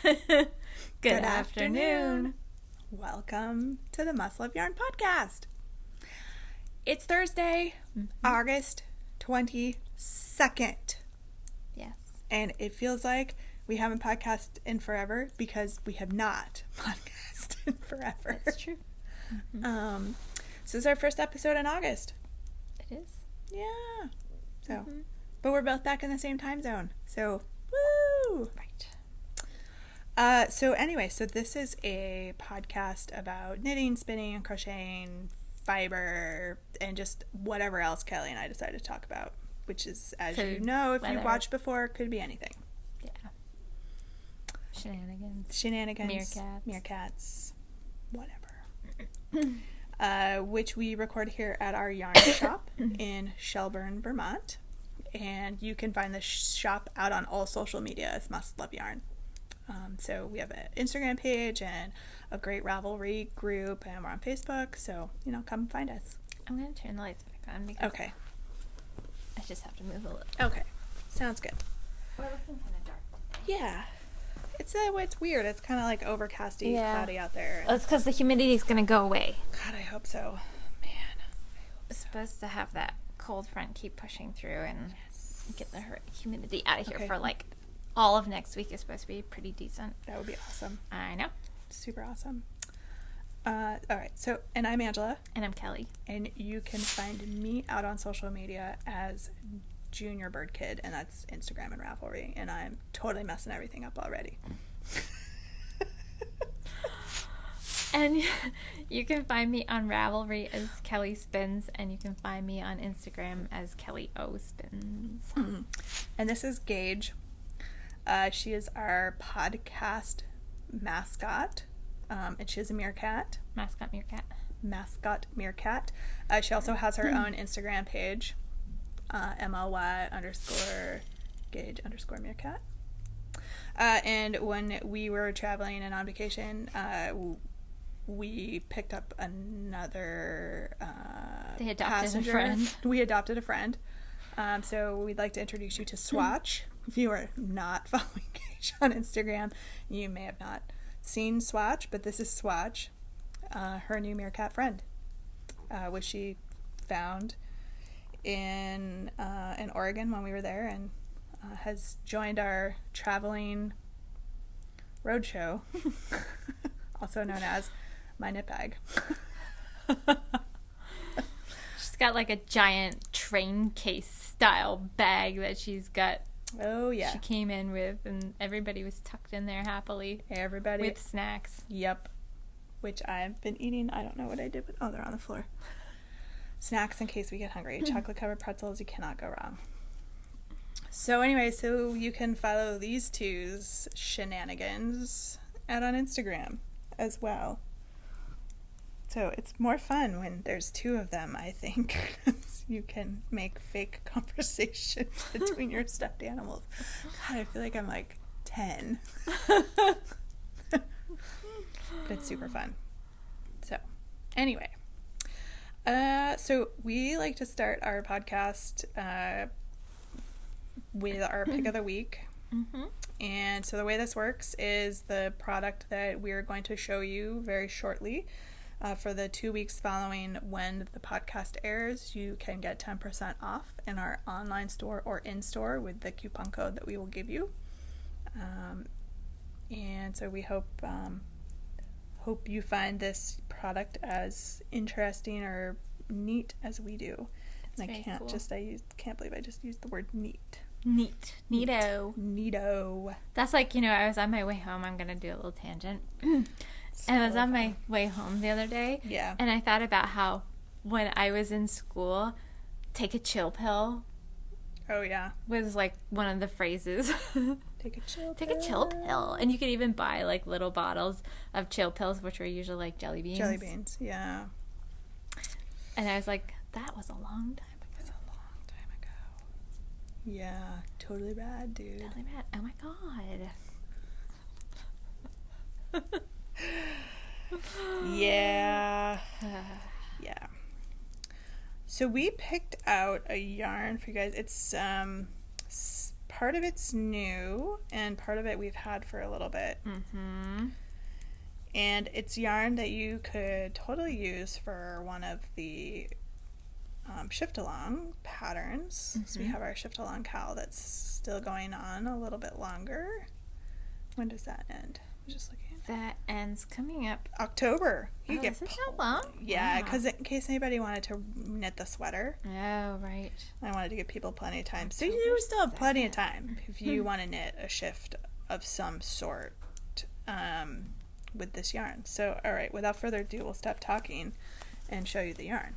Good afternoon. Welcome to the Muscle of Yarn podcast. It's Thursday, August 22nd. Yes. And it feels like we haven't podcasted in forever because we have not podcasted in forever. That's true. So this is our first episode in August. It is. Yeah. So, but we're both back in the same time zone. So, woo! Right. So this is a podcast about knitting, spinning, crocheting, fiber, and just whatever else Kelly and I decided to talk about, which is, as Food, you know, if weather. you've watched before, could be anything. Yeah. Shenanigans. Meerkats. Whatever. Which we record here at our yarn shop in Shelburne, Vermont. And you can find the shop out on all social media as Must Love Yarn. So we have an Instagram page and a great Ravelry group, and we're on Facebook. So, come find us. I'm going to turn the lights back on because Okay. I just have to move a little. Okay. Sounds good. We're looking kind of dark today. Yeah. It's weird. It's kind of like overcasty, cloudy out there. Well, it's because the humidity is going to go away. God, I hope so. Man. It's supposed to have that cold front keep pushing through and get the humidity out of here for like all of next week. Is supposed to be pretty decent. That would be awesome. I know. Super awesome. All right. So, and I'm Angela. And I'm Kelly. And you can find me out on social media as Junior Bird Kid, and that's Instagram and Ravelry. And I'm totally messing everything up already. And you can find me on Ravelry as Kelly Spins, and you can find me on Instagram as Kelly O Spins. And this is Gage. She is our podcast mascot, and she is a meerkat. Mascot meerkat. She also has her own Instagram page, MLY_Gage_meerkat. And when we were traveling and on vacation, we picked up another They adopted passenger. a friend. We adopted a friend. So we'd like to introduce you to Swatch. If you are not following Gage on Instagram, you may have not seen Swatch, but this is Swatch, her new meerkat friend, which she found in Oregon when we were there, and has joined our traveling roadshow, also known as my knit bag. She's got like a giant train case style bag that she's got. Oh, yeah. She came in with, and everybody was tucked in there happily. Everybody. With snacks. Yep. Which I've been eating. I don't know what I did, but they're on the floor. Snacks in case we get hungry. Chocolate-covered pretzels, you cannot go wrong. So anyway, so you can follow these two's shenanigans out on Instagram as well. So it's more fun when there's two of them, I think. You can make fake conversations between your stuffed animals. God, I feel like I'm like 10. But it's super fun. So, anyway. So we like to start our podcast with our pick of the week. Mm-hmm. And so the way this works is the product that we're going to show you very shortly. For the 2 weeks following when the podcast airs, you can get 10% off in our online store or in-store with the coupon code that we will give you. And so we hope you find this product as interesting or neat as we do. And I can't believe I just used the word neat. Neato. That's like, I was on my way home. I'm going to do a little tangent. And I was on my way home the other day. Yeah. And I thought about how when I was in school, take a chill pill. Oh, yeah. Was like one of the phrases. Take a chill pill. And you could even buy like little bottles of chill pills, which were usually like jelly beans. Jelly beans, yeah. And I was like, that was a long time ago. That's a long time ago. Yeah, totally rad, dude. Totally rad. Oh my god. Yeah. Yeah. So we picked out a yarn for you guys. It's part of it's new and part of it we've had for a little bit. Mm-hmm. And it's yarn that you could totally use for one of the shift along patterns. So we have our shift along cowl that's still going on a little bit longer. When does that end? I'm just looking. That ends coming up. October. Is it that long? Yeah, Wow. because in case anybody wanted to knit the sweater, Oh, right. I wanted to give people plenty of time. So October you still have plenty of time if you want to knit a shift of some sort with this yarn. So, all right, without further ado, we'll stop talking and show you the yarn.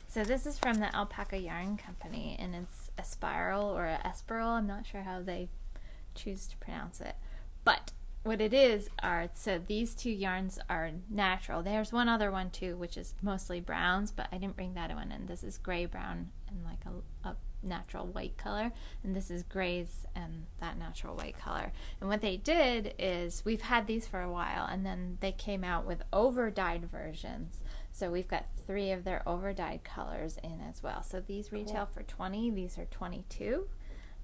So this is from the Alpaca Yarn Company, and it's a spiral or a espiral. I'm not sure how they choose to pronounce it. But what it is so these two yarns are natural. There's one other one too, which is mostly browns, but I didn't bring that one in. This is gray brown and like a natural white color, and this is grays and that natural white color. And what they did is, we've had these for a while, and then they came out with over-dyed versions. So we've got 3 of their over-dyed colors in as well. So these retail for $20. These are $22,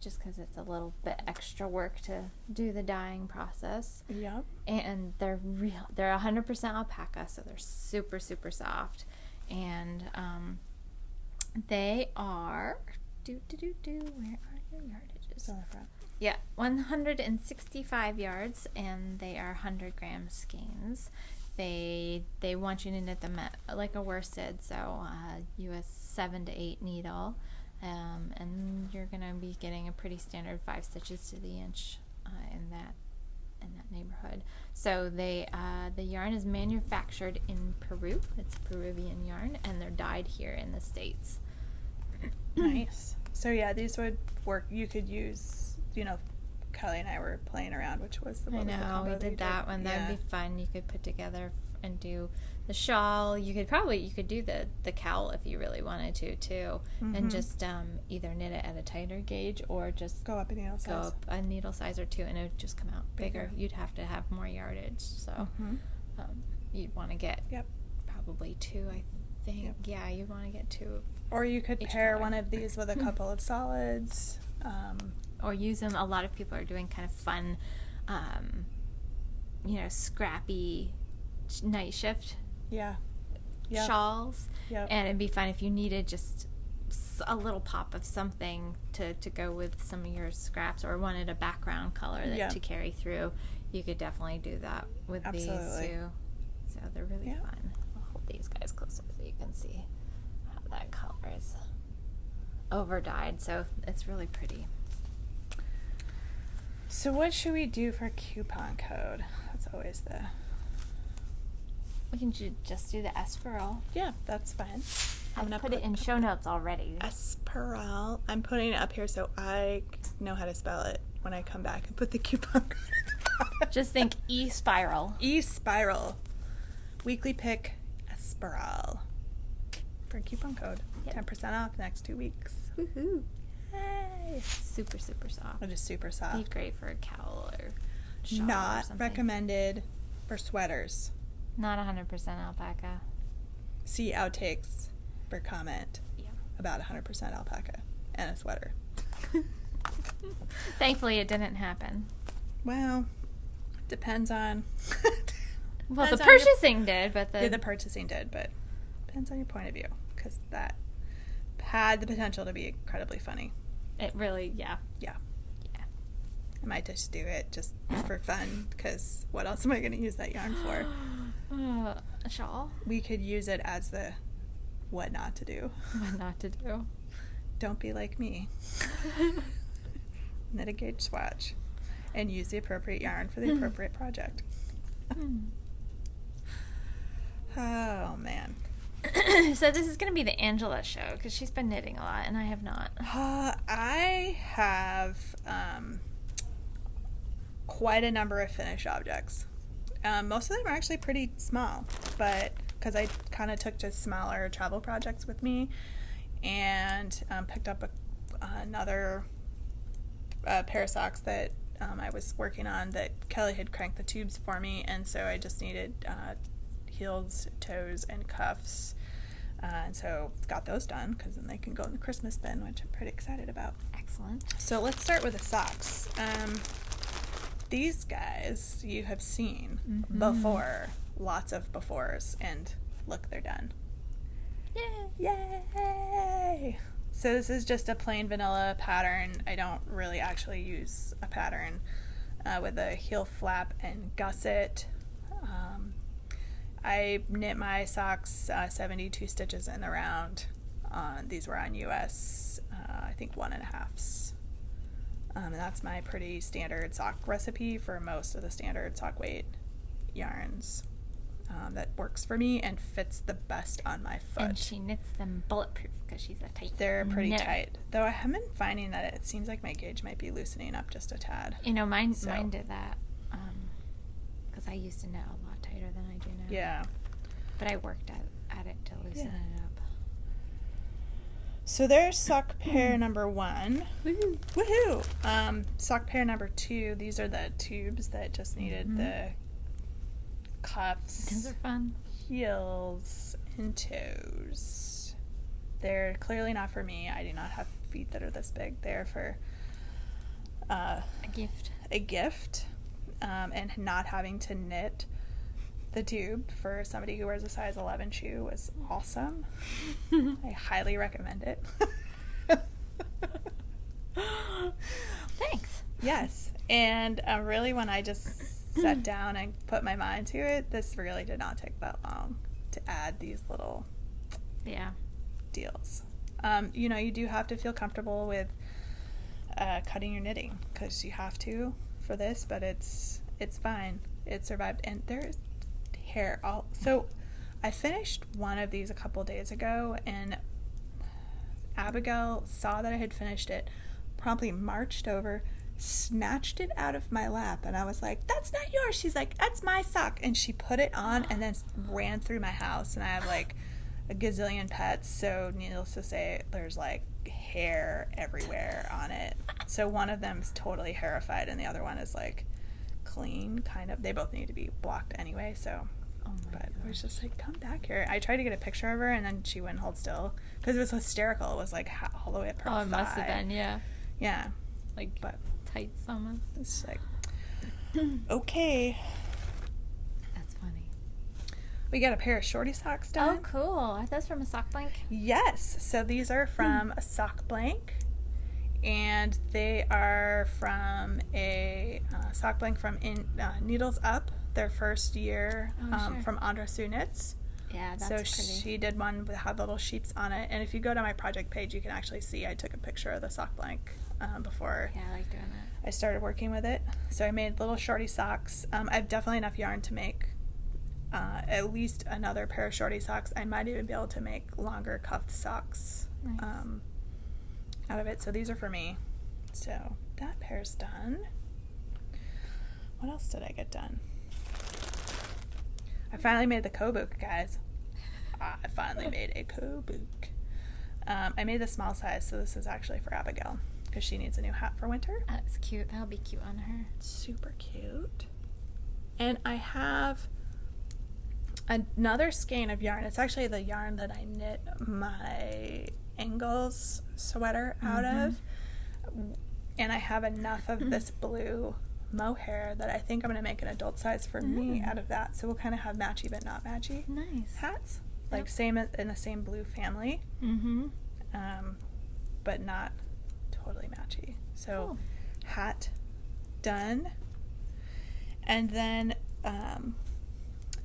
just because it's a little bit extra work to do the dyeing process. Yep. And they're 100% alpaca, so they're super, super soft. And they are where are your yardages? It's on the front. Yeah, 165 yards, and they are 100-gram skeins. They want you to knit them at like a worsted, so US 7 to 8 needle, and you're gonna be getting a pretty standard 5 stitches to the inch in that neighborhood. So the yarn is manufactured in Peru. It's Peruvian yarn, and they're dyed here in the States. Nice. So yeah, these would work. You could use, Kelly and I were playing around, which was the I what was the know, combo we did that one. That would be fun. You could put together and do the shawl. You could do the cowl if you really wanted to too, and just either knit it at a tighter gauge or just go up a needle size. Go up a needle size or 2, and it would just come out bigger. You'd have to have more yardage, so you'd want to get probably 2, I think. Yep. Yeah, you'd want to get 2. Or you could Each pair color. one of these with a couple of solids. Or use them. A lot of people are doing kind of fun, scrappy night shift Yeah. shawls. Yep. And it'd be fun if you needed just a little pop of something to go with some of your scraps, or wanted a background color to carry through. You could definitely do that with Absolutely. these too. So they're really fun. I'll hold these guys closer so you can see how that color is over dyed. So it's really pretty. So what should we do for coupon code? That's always We can just do the Esperal. Yeah, that's fine. I'm gonna put it in show notes already. Esperal. I'm putting it up here so I know how to spell it when I come back and put the coupon code. Just think E-Spiral. E-Spiral. Weekly pick Esperal. For coupon code. Yep. 10% off next 2 weeks. Woohoo. Yay. Super, super soft. It is super Be soft. great for a cowl or shawl or Not something. recommended for sweaters. Not 100% alpaca. See outtakes for comment Yeah. about 100% alpaca and a sweater. Thankfully, it didn't happen. Well, depends on. Well, depends the on your- purchasing did, but the purchasing did, but depends on your point of view, because that had the potential to be incredibly funny. it really, yeah. Yeah. Yeah. I might just do it just for fun, because what else am I going to use that yarn for? A shawl? We could use it as the what not to do. What not to do. Don't be like me. Knit a gauge swatch and use the appropriate yarn for the appropriate project. Oh, man. So this is going to be the Angela show, because she's been knitting a lot, and I have not. I have quite a number of finished objects. Most of them are actually pretty small, but because I kind of took just smaller travel projects with me, and picked up another pair of socks that I was working on that Kelly had cranked the tubes for me, and so I just needed heels, toes, and cuffs And so got those done because then they can go in the Christmas bin, which I'm pretty excited about. Excellent. So let's start with the socks. These guys you have seen before, lots of befores, and look, they're done. Yay! So this is just a plain vanilla pattern. I don't really actually use a pattern with a heel flap and gusset. I knit my socks 72 stitches in the round. These were on US, I think 1.5s. And that's my pretty standard sock recipe for most of the standard sock weight yarns. That works for me and fits the best on my foot. And she knits them bulletproof because she's a tight. They're pretty knitter. tight. Though I have been finding that it seems like my gauge might be loosening up just a tad. You know, mine did that because I used to knit a lot tighter than I do now. Yeah. But I worked at it to loosen it up. So there's sock pair number 1. Woohoo! Woohoo! Sock pair number 2. These are the tubes that just needed the cuffs, Those are fun. heels, and toes. They're clearly not for me. I do not have feet that are this big. They're for A gift. And not having to knit the tube for somebody who wears a size 11 shoe was awesome. I highly recommend it. Thanks. Yes, and really when I just sat down and put my mind to it, this really did not take that long to add these little deals. You know, you do have to feel comfortable with cutting your knitting because you have to for this, but it's fine. It survived, and there's hair all. So I finished one of these a couple days ago, and Abigail saw that I had finished it, promptly marched over, snatched it out of my lap, and I was like, "That's not yours." She's like, "That's my sock," and she put it on and then ran through my house. And I have like a gazillion pets, so needless to say, there's like hair everywhere on it. So one of them's totally hairified, and the other one is like clean, kind of. They both need to be blocked anyway, so. But I was just like, "Come back here." I tried to get a picture of her, and then she wouldn't hold still because it was hysterical. It was like all the way up her thigh. Oh, it must have been, yeah. Yeah, Like, but tights almost. it's like, okay. That's funny. We got a pair of shorty socks done. Oh, cool. Are those from a sock blank? Yes. So these are from a sock blank, and they are from a sock blank from Needles Up, their first year, Sure. from Andra Sue Knits. Yeah, that's So pretty. she did one that had little sheets on it, and if you go to my project page, you can actually see I took a picture of the sock blank before Yeah, I like doing that. I started working with it. So I made little shorty socks. I have definitely enough yarn to make at least another pair of shorty socks. I might even be able to make longer cuffed socks Nice. out of it. So these are for me. So that pair's done. What else did I get done? I finally made the Kobook, guys. I finally made a Kobook. I made the small size, so this is actually for Abigail because she needs a new hat for winter. That's cute. That'll be cute on her. Super cute. And I have another skein of yarn. It's actually the yarn that I knit my Angles sweater out of. And I have enough of this blue mohair that I think I'm going to make an adult size for me out of that. So we'll kind of have matchy but not matchy Nice. hats. Like same in the same blue family. Mm-hmm. But not totally matchy. So Cool. hat done. And then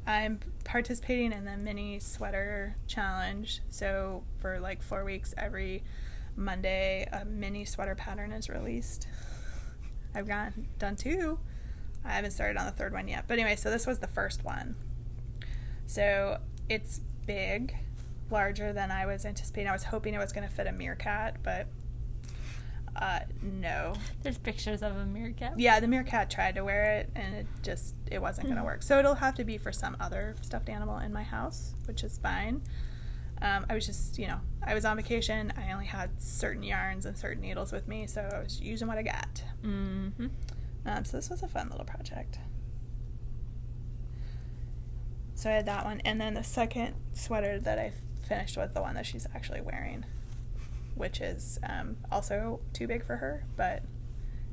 I'm participating in the mini sweater challenge. So for like 4 weeks, every Monday, a mini sweater pattern is released. I've done 2. I haven't started on the 3rd one yet. But anyway, so this was the first one. So it's big, larger than I was anticipating. I was hoping it was going to fit a meerkat, but no. There's pictures of a meerkat. Yeah, the meerkat tried to wear it, and it wasn't going to work. So it'll have to be for some other stuffed animal in my house, which is fine. I was just, I was on vacation. I only had certain yarns and certain needles with me, so I was using what I got. Mm-hmm. So this was a fun little project. So I had that one, and then the second sweater that I finished with the one that she's actually wearing, which is also too big for her, but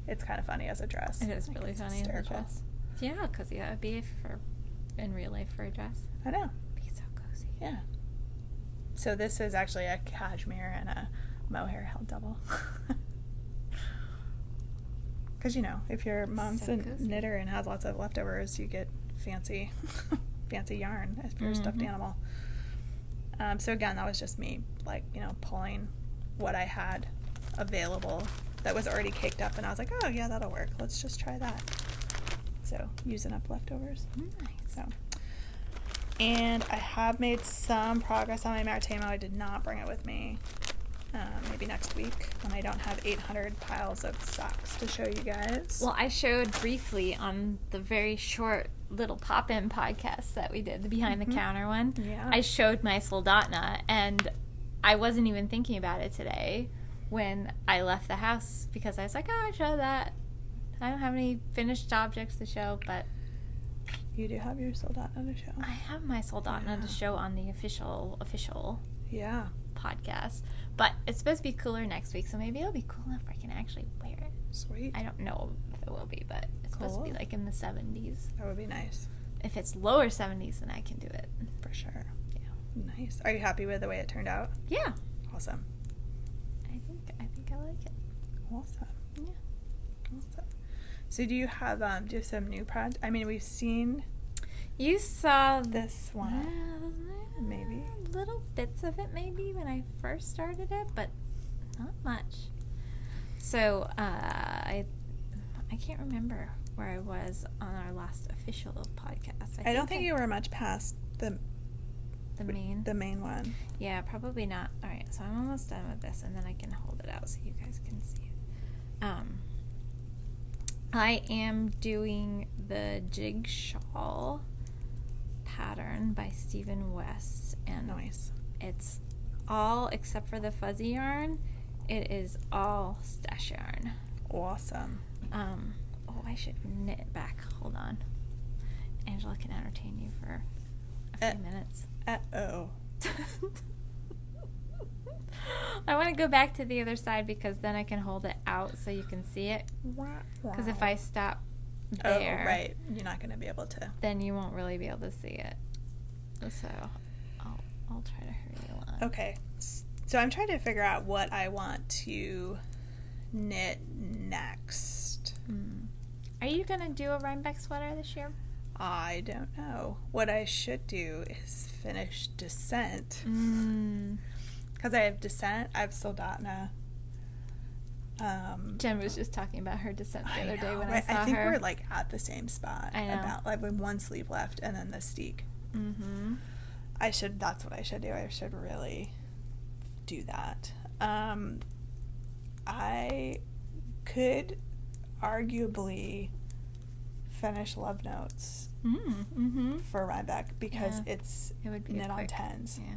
it's kind of funny as a dress. It is really it's funny hysterical. as a dress. Yeah, because that would be in real life for a dress. I know. Be so cozy. Yeah. So this is actually a cashmere and a mohair held double. Because, you know, if your mom's So a cozy. knitter and has lots of leftovers, you get fancy yarn if you're a stuffed animal. So again, that was just me, like, you know, pulling what I had available that was already caked up, and I was like, oh yeah, that'll work. Let's just try that. So using up leftovers. Nice. So, and I have made some progress on my Maritimo. I did not bring it with me. Maybe next week when I don't have 800 piles of socks to show you guys. Well, I showed briefly on the very short little pop-in podcast that we did, the behind the counter one. Yeah. I showed my Soldotna, and I wasn't even thinking about it today when I left the house because I was like, oh, I showed that. I don't have any finished objects to show, but You do have your Soldotna to show. I have my Soldotna to show on the official Yeah. podcast. But it's supposed to be cooler next week, so maybe it'll be cool enough where I can actually wear it. Sweet. I don't know if it will be, but it's supposed to be Cool. like in the 70s. That would be nice. If it's lower 70s, then I can do it. For sure. Yeah. Nice. Are you happy with the way it turned out? Yeah. Awesome. I think I like it. Awesome. Yeah. Awesome. So do you have some new projects? I mean, we've seen You saw this one. Maybe. little bits of it maybe when I first started it, but not much. So I can't remember where I was on our last official podcast. I don't think you were much past the main one. Yeah, probably not. All right, so I'm almost done with this, and then I can hold it out so you guys can see it. I am doing the jig shawl pattern by Stephen West, and Nice. it's all except for the fuzzy yarn. It is all stash yarn. Awesome. Oh, I should knit it back. Hold on. Angela can entertain you for a few minutes. Uh-oh. I want to go back to the other side because then I can hold it out so you can see it. Because if I stop there, Oh, right. You're not going to be able to. then you won't really be able to see it. So I'll try to hurry along. Okay. So I'm trying to figure out what I want to knit next. Are you going to do a Rhinebeck sweater this year? I don't know. What I should do is finish Descent. Because I have Descent, I have Soldotna. Jen was just talking about her Descent the other day when I right? saw her. I think we're like at the same spot. I know. About like with one sleeve left and then the steek. Mm-hmm. That's what I should do. I should really do that. I could arguably finish Love Notes for Rhinebeck because it's It would be knit on quick. tens. Yeah.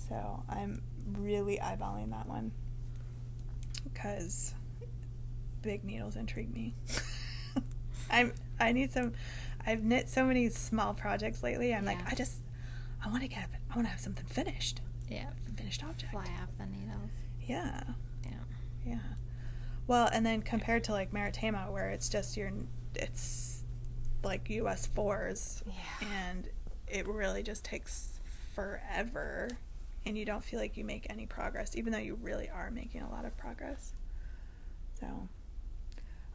So I'm really eyeballing that one because big needles intrigue me. I've knit so many small projects lately. I'm like, I want to have something finished. Yeah. Finished object. Fly off the needles. Yeah. Yeah. Yeah. Well, and then compared to like Maritimo where it's just it's like US 4s. Yeah. And it really just takes forever and you don't feel like you make any progress, even though you really are making a lot of progress. So I'll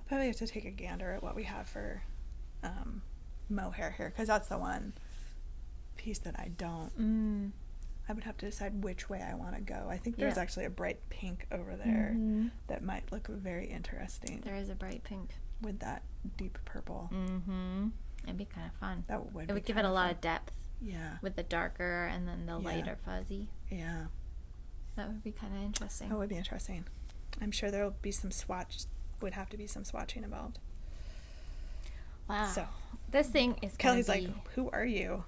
probably have to take a gander at what we have for mohair here, because that's the one piece that I don't. I would have to decide which way I want to go. I think there's actually a bright pink over there that might look very interesting. There is a bright pink. With that deep purple. It'd be kind of fun. That would It would give it a lot of depth. Yeah. With the darker and then the lighter fuzzy. Yeah. That would be kind of interesting. That would be interesting. I'm sure there'll be some would have to be some swatching involved. Wow. So this thing is Kelly's gonna be, like, who are you?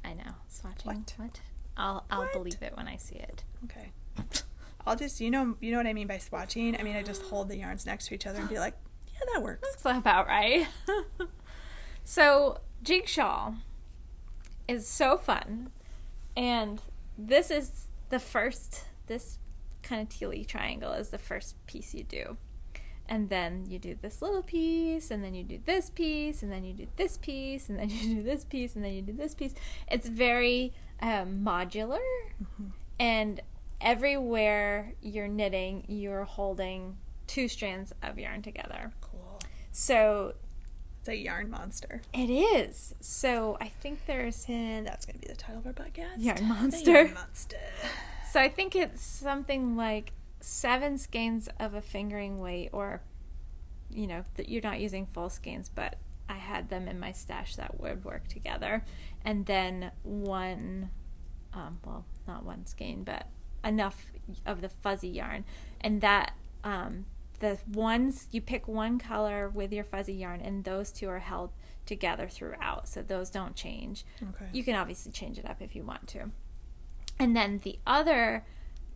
I know. Swatching. What? I'll What? believe it when I see it. Okay. I'll just, you know what I mean by swatching? I mean, I just hold the yarns next to each other and be like, yeah, that works. That's about right. So, jig shawl is so fun. And this is the first, this kind of tealy triangle is the first piece you do. And then you do this little piece, and then you do this piece, and then you do this piece, and then you do this piece, and then you do this piece. It's very modular, and everywhere you're knitting, you're holding 2 strands of yarn together. Cool. So it's a yarn monster. it is. So I think there's... And that's going to be the title of our podcast. Yarn monster. The yarn monster. So I think it's something like 7 skeins of a fingering weight, or, you know, that you're not using full skeins, but I had them in my stash that would work together. And then one, well, not 1 skein, but enough of the fuzzy yarn. And that, the ones, you pick one color with your fuzzy yarn, and those 2 are held together throughout. So those don't change. Okay. You can obviously change it up if you want to. And then the other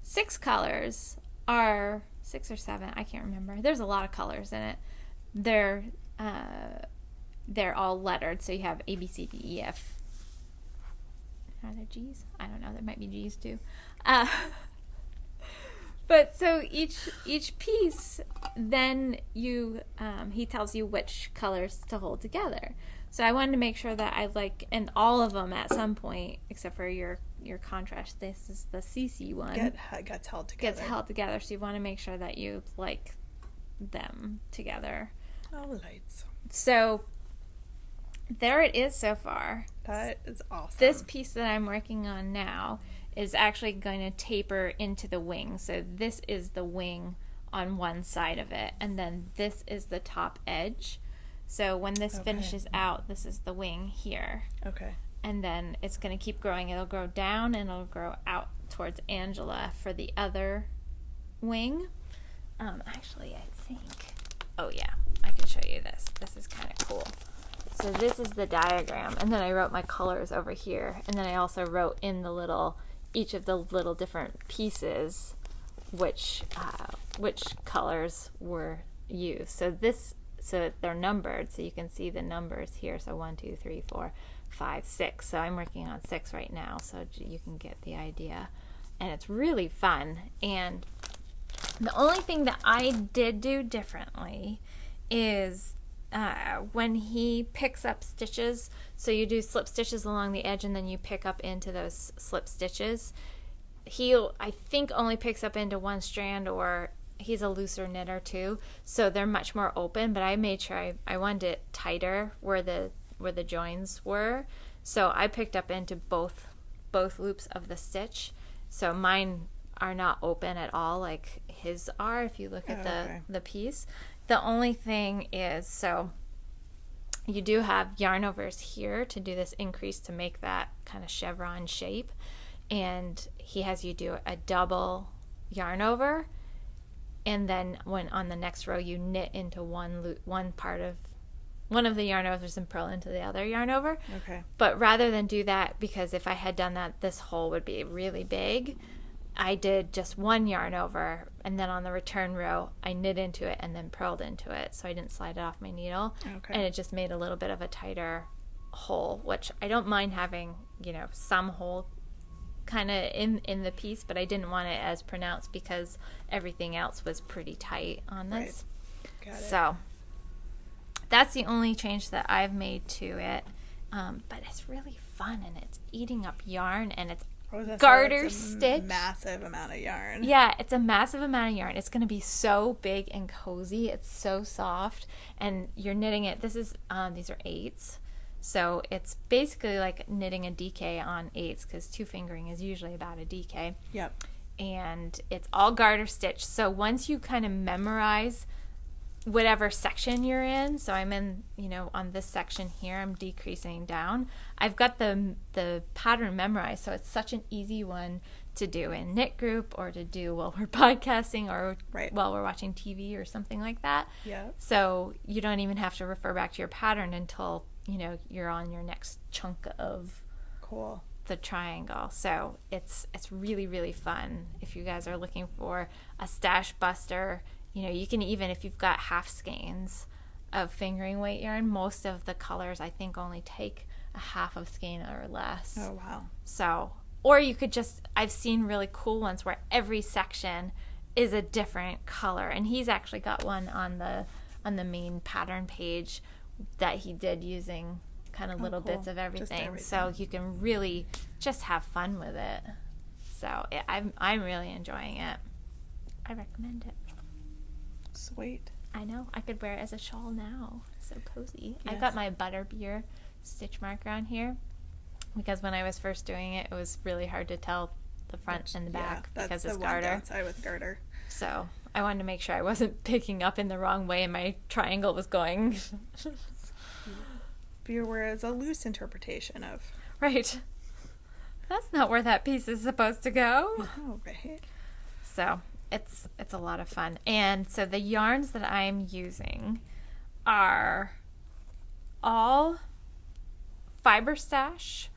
6 colors are 6 or 7, I can't remember. There's a lot of colors in it. They're all lettered, so you have A, B, C, D, E, F. Are there G's? I don't know. There might be G's too. But so each piece, then you he tells you which colors to hold together. So I wanted to make sure that I and all of them at some point, except for your contrast. This is the CC one. Gets held together. Gets held together. So you want to make sure that you like them together. Oh, lights. So there it is so far. That is awesome. This piece that I'm working on now is actually going to taper into the wing. So this is the wing on one side of it, and then this is the top edge. So when this finishes out, this is the wing here. Okay. And then it's going to keep growing. It'll grow down and it'll grow out towards Angela for the other wing. Actually, I think... Oh, yeah. I can show you this. This is kind of cool. So this is the diagram. And then I wrote my colors over here. And then I also wrote in each of the little different pieces which colors were used. So they're numbered, so you can see the numbers here. So 1, 2, 3, 4, 5, 6. So I'm working on 6 right now, so you can get the idea. And it's really fun. And the only thing that I did do differently is when he picks up stitches, so you do slip stitches along the edge and then you pick up into those slip stitches. He, I think, only picks up into 1 strand, or he's a looser knitter too, so they're much more open, but I made sure I wanted it tighter where the joins were, so I picked up into both loops of the stitch. So mine are not open at all like his are if you look at the piece. The only thing is, so you do have yarn overs here to do this increase to make that kind of chevron shape, and he has you do a double yarn over, and then when on the next row you knit into one of the yarn overs and purl into the other yarn over. Okay. But rather than do that, because if I had done that, this hole would be really big, I did just 1 yarn over, and then on the return row I knit into it and then purled into it, so I didn't slide it off my needle. Okay. And it just made a little bit of a tighter hole, which I don't mind having, some hole kind of in the piece, but I didn't want it as pronounced because everything else was pretty tight on this. Right. Got it. So that's the only change that I've made to it, but it's really fun, and it's eating up yarn, and it's garter stitch. Massive amount of yarn. Yeah, it's a massive amount of yarn. It's going to be so big and cozy. It's so soft, and you're knitting it. This is these are 8s. So it's basically like knitting a DK on 8s, because 2 fingering is usually about a DK. Yep. And it's all garter stitch. So once you kind of memorize whatever section you're in, so I'm in, on this section here, I'm decreasing down. I've got the pattern memorized, so it's such an easy one to do in knit group, or to do while we're podcasting, or while we're watching TV or something like that. Yeah. So you don't even have to refer back to your pattern until you're on your next chunk of the triangle. So it's really, really fun. If you guys are looking for a stash buster, you can, even if you've got half skeins of fingering weight yarn, most of the colors I think only take a half of skein or less. Oh wow. So or you could just, I've seen really cool ones where every section is a different color. And he's actually got one on the main pattern page that he did using kind of little cool. bits of everything. everything. So you can really just have fun with it. So I'm really enjoying it. I recommend it. Sweet. I know. I could wear it as a shawl now. So cozy. Yes. I've got my Butterbeer stitch marker on here because when I was first doing it, it was really hard to tell the front and the back because it's the garter. one downside with garter. So I wanted to make sure I wasn't picking up in the wrong way and my triangle was going. Whereas a loose interpretation of. Right. That's not where that piece is supposed to go. Oh, right. So it's a lot of fun. And so the yarns that I'm using are all Fiber Stash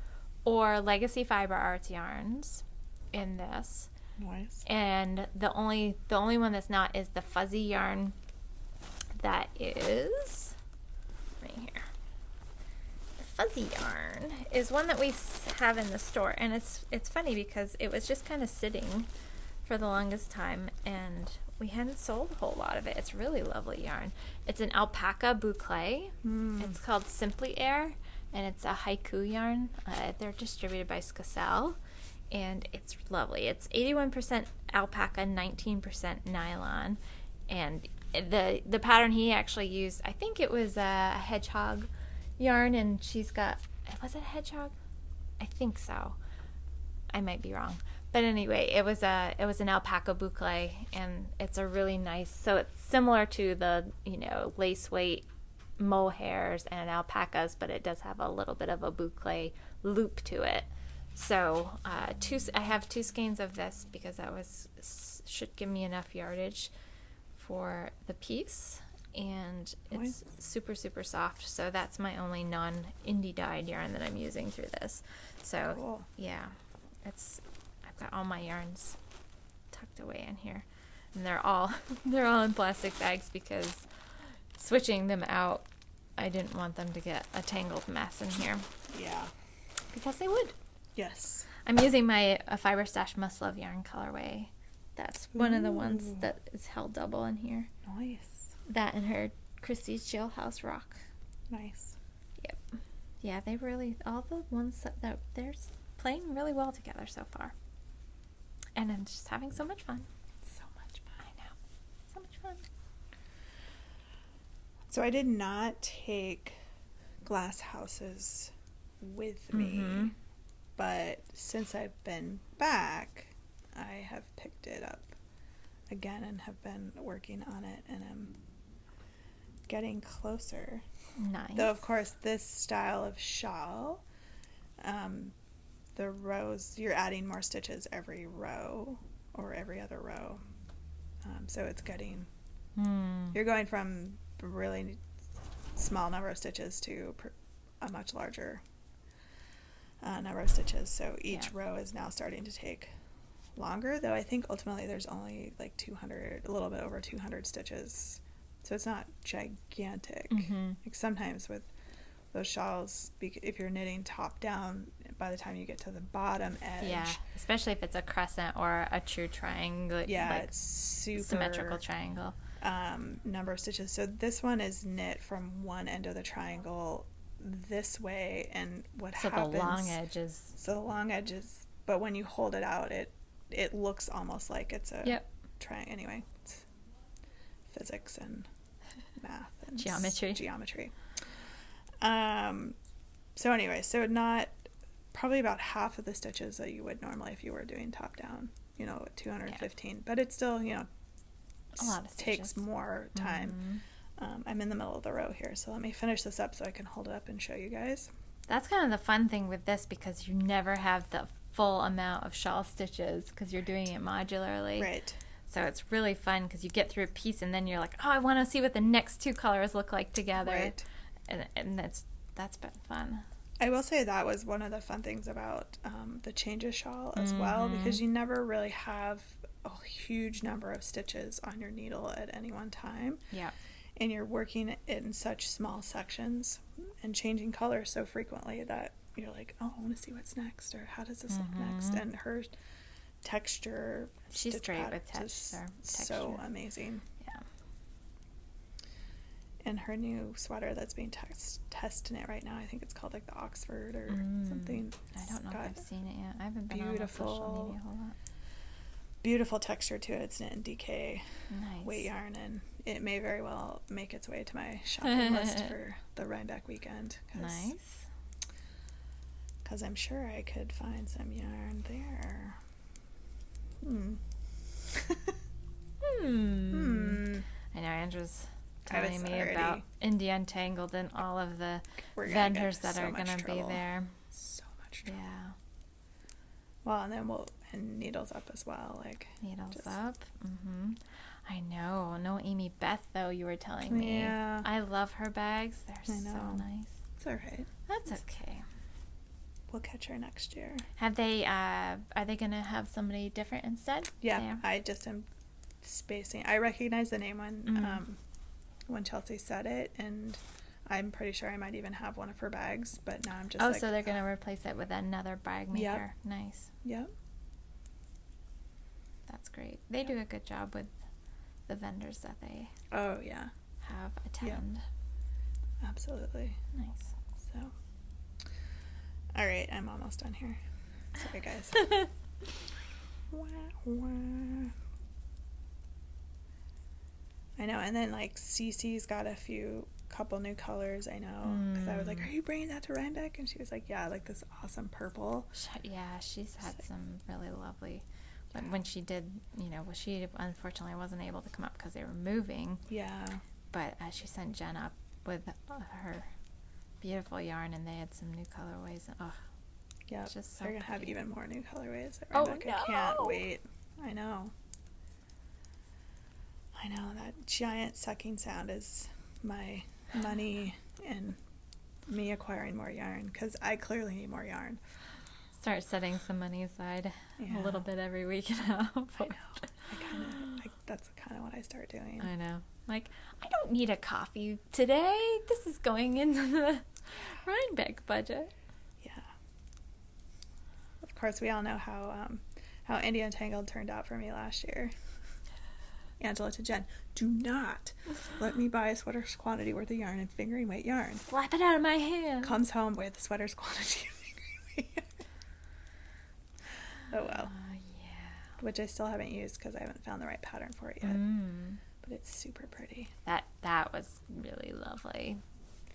or Legacy Fiber Arts yarns in this. Nice. And the only one that's not is the fuzzy yarn that is right here. The fuzzy yarn is one that we have in the store, and it's funny because it was just kind of sitting for the longest time, and we hadn't sold a whole lot of it. It's really lovely yarn. It's an alpaca boucle. It's called Simply Air, and it's a haiku yarn. They're distributed by Skacel, and it's lovely. It's 81% alpaca, 19% nylon, and the pattern he actually used, I think it was a hedgehog yarn, and she's got, was it a hedgehog? I think so. I might be wrong. But anyway, it was an alpaca boucle, and it's a really nice, so it's similar to the, lace weight mohairs and alpacas, but it does have a little bit of a boucle loop to it. So I have 2 skeins of this because that should give me enough yardage for the piece, and it's super, super soft. So that's my only non-indie dyed yarn that I'm using through this. So Cool. Yeah, I've got all my yarns tucked away in here, and they're all in plastic bags because switching them out, I didn't want them to get a tangled mess in here Yeah. because they would. Yes. I'm using my Fiber Stash Must Love yarn colorway. That's one of the ones that is held double in here. Nice. That and her Christie's Jailhouse Rock. Nice. Yep. Yeah, they really, all the ones that they're playing really well together so far. And I'm just having so much fun. So much fun. I know. So much fun. So I did not take glass houses with me, but since I've been back, I have picked it up again and have been working on it, and I'm getting closer. Nice. Though, of course, this style of shawl, the rows, you're adding more stitches every row or every other row. So it's getting, you're going from a really small number of stitches to a much larger number of stitches. So each row is now starting to take longer, though I think ultimately there's only like 200, a little bit over 200 stitches. So it's not gigantic. Like sometimes with those shawls, if you're knitting top down, by the time you get to the bottom edge, yeah, especially if it's a crescent or a true triangle, yeah, like it's super symmetrical triangle. Number of stitches. So this one is knit from one end of the triangle this way, and what happens? So the long edges. So the long edges, but when you hold it out, it looks almost like it's a triangle. Anyway, it's physics and math and geometry. So anyway, so not probably about half of the stitches that you would normally if you were doing top down, at 215, but it's still, a lot of takes more time. I'm in the middle of the row here, so let me finish this up so I can hold it up and show you guys. That's kind of the fun thing with this, because you never have the full amount of shawl stitches because you're doing it modularly. Right. So it's really fun because you get through a piece and then you're like, oh, I want to see what the next 2 colors look like together. Right. And that's been fun. I will say that was one of the fun things about the changes shawl as well, because you never really have a huge number of stitches on your needle at any one time. Yeah. And you're working in such small sections and changing colors so frequently that you're like, oh, I want to see what's next, or how does this look next? And her texture, She's stitch great pad with is texture. so amazing. Yeah. And her new sweater that's being testing it right now, I think it's called like the Oxford or something. I don't know if I've seen it yet. I haven't been on beautiful, social media a whole lot. Beautiful texture to it. It's knit in DK Nice. weight yarn, and it may very well make its way to my shopping list for the Rhinebeck weekend. Nice. Because I'm sure I could find some yarn there. I know Andrew's I was telling me already- about India Untangled and all of the We're gonna get vendors that so are much going to be trouble. there. So much trouble. Yeah. Well, and then and Needles Up as well. Like Needles just- up. I know. No Amy Beth, though, you were telling me. Yeah. I love her bags. They're I so know. nice. It's all right. That's okay. We'll catch her next year. Have they, are they going to have somebody different instead? Yeah, I just am spacing. I recognize the name when Chelsea said it, and I'm pretty sure I might even have one of her bags, but now I'm just so they're going to replace it with another bag maker. Yep. Nice. Yep. That's great. They do a good job with the vendors that they Oh, yeah. have attend. Absolutely. Nice. So, all right, I'm almost done here. Sorry, guys. Wah, wah. I know, and then like Cece's got a couple new colors. I know, because I was like, "Are you bringing that to Rhinebeck?" And she was like, "Yeah, like this awesome purple." Yeah, she's had some really lovely. But when she did, she unfortunately wasn't able to come up because they were moving. Yeah. But she sent Jen up with her beautiful yarn, and they had some new colorways. And, Yeah. it's just so They're gonna have pretty. even more new colorways at Oh, Rhinebeck. I can't no! wait. I know. That giant sucking sound is my money and me acquiring more yarn, because I clearly need more yarn. Start setting some money aside Yeah. a little bit every week now. I know. That's kind of what I start doing. I know. Like, I don't need a coffee today. This is going into the Rhinebeck budget. Yeah. Of course, we all know how India Untangled turned out for me last year. Angela to Jen, do not let me buy a sweater's quantity worth of yarn and fingering weight yarn. Slap it out of my hand. Comes home with sweater's quantity of fingering weight yarn. Oh well. Yeah. Which I still haven't used because I haven't found the right pattern for it yet. But it's super pretty. That was really lovely.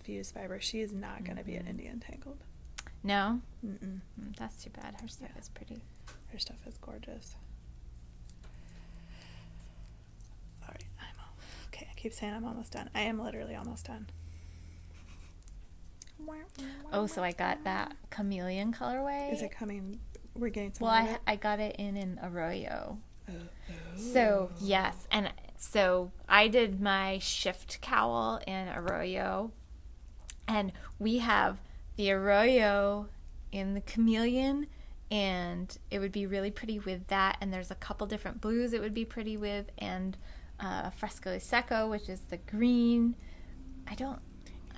Fused fiber. She is not going to be an India Untangled. No? Mm-mm. That's too bad. Her stuff is pretty. Her stuff is gorgeous. All right, okay. I keep saying I'm almost done. I am literally almost done. Oh, so I got that chameleon colorway. Is it coming? We're getting some. Well, of it? I got it in an Arroyo. Oh. So, yes. And so I did my shift cowl in Arroyo. And we have the Arroyo in the chameleon. And it would be really pretty with that. And there's a couple different blues it would be pretty with. And Fresco Seco, which is the green. I don't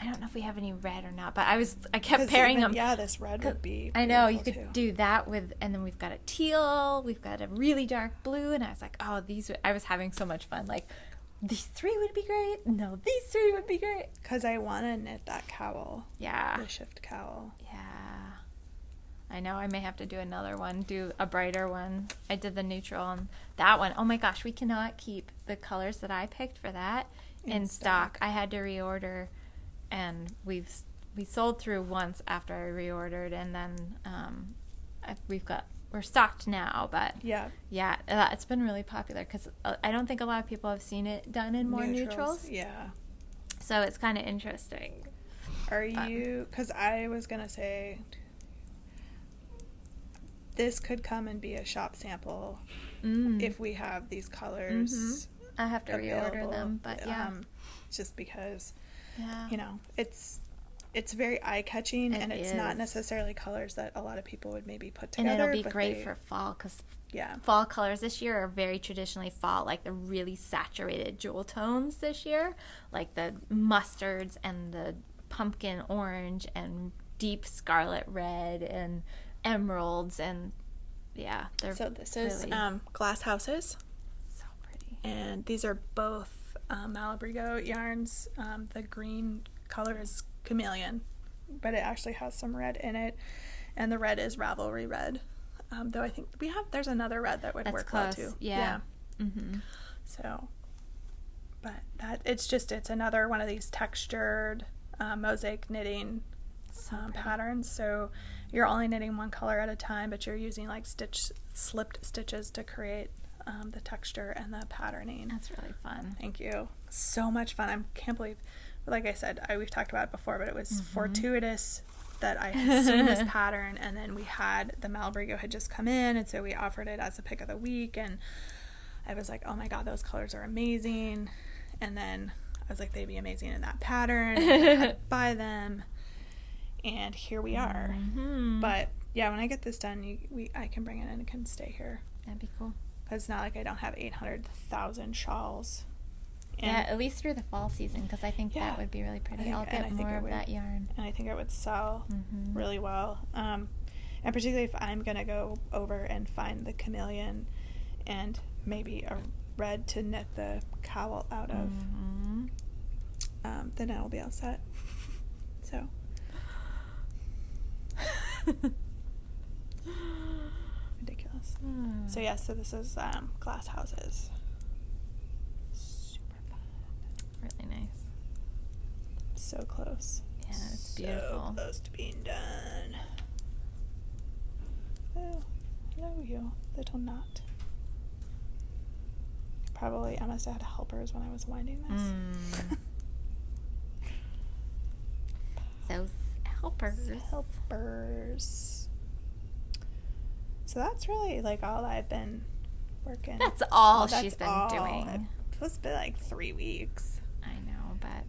know if we have any red or not, but I kept pairing them. Yeah, this red would be. I know, you beautiful, could too. do that with, and then we've got a teal, we've got a really dark blue, and I was like, oh, I was having so much fun. Like, these three would be great. No, these three would be great. Because I want to knit that cowl. Yeah. The shift cowl. Yeah. I know, I may have to do another one, do a brighter one. I did the neutral, and that one, oh my gosh, we cannot keep the colors that I picked for that in stock. I had to reorder. And we sold through once after I reordered, and then we're stocked now. But yeah, it's been really popular because I don't think a lot of people have seen it done in more neutrals. Yeah. So it's kind of interesting. Are you? Because I was gonna say this could come and be a shop sample if we have these colors. I have to reorder available. them, but yeah, just because. Yeah. It's very eye-catching, and it's not is. necessarily colors that a lot of people would maybe put together. And it'll be great for fall because fall colors this year are very traditionally fall, like the really saturated jewel tones this year, like the mustards and the pumpkin orange and deep scarlet red and emeralds, and yeah, they're So this is really Glass Houses, so pretty. and these are both Malabrigo yarns. The green color is Chameleon, but it actually has some red in it, and the red is Ravelry red. Though I think there's another red that would That's work close. well too. Yeah. Mm-hmm. So, but it's another one of these textured mosaic knitting patterns. So you're only knitting one color at a time, but you're using like slipped stitches to create the texture and the patterning. That's really fun. Thank you. So much fun. I can't believe, like I said, we've talked about it before, but it was fortuitous that I had seen this pattern, and then we had the Malabrigo had just come in, and so we offered it as a pick of the week, and I was like, oh my god, those colors are amazing. And then I was like, they'd be amazing in that pattern. And I had to buy them, and here we are. Mm-hmm. But yeah, when I get this done, I can bring it in and can stay here. That'd be cool. Because it's not like I don't have 800,000 shawls. And, Yeah, at least through the fall season, because I think Yeah. that would be really pretty. I I'll think get it more of would. that yarn. and I think it would sell Mm-hmm. really well. And particularly if I'm going to go over and find the Chameleon and maybe a red to knit the cowl out of, Mm-hmm. then I will be all set. So. Ridiculous. So yeah, so this is Glass Houses. Super fun. Really nice. So close. Yeah, it's beautiful. So close to being done. Oh, hello you, little knot. I must have had helpers when I was winding this. Mm. Those helpers. Helpers. So that's really like all I've been working. That's all Well, she's been all. doing. It's supposed to be like 3 weeks. I know, but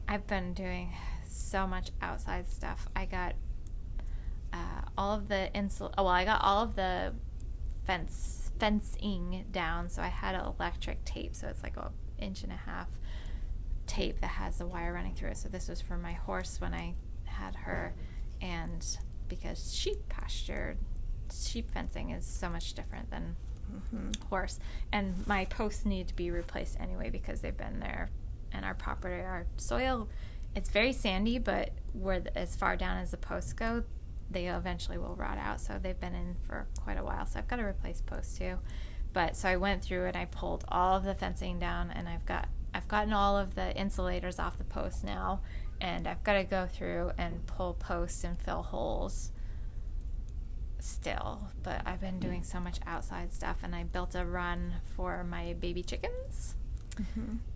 I've been doing so much outside stuff. I got all of the I got all of the fencing down, so I had an electric tape, so it's like 1.5 inch tape that has the wire running through it. So this was for my horse when I had her, and because sheep fencing is so much different than horse, and my posts need to be replaced anyway because they've been there, and our property, our soil, it's very sandy, but as far down as the posts go, they eventually will rot out. So they've been in for quite a while, so I've got to replace posts too. But so I went through and I pulled all of the fencing down, and I've gotten all of the insulators off the posts now, and I've got to go through and pull posts and fill holes still. But I've been doing so much outside stuff, and I built a run for my baby chickens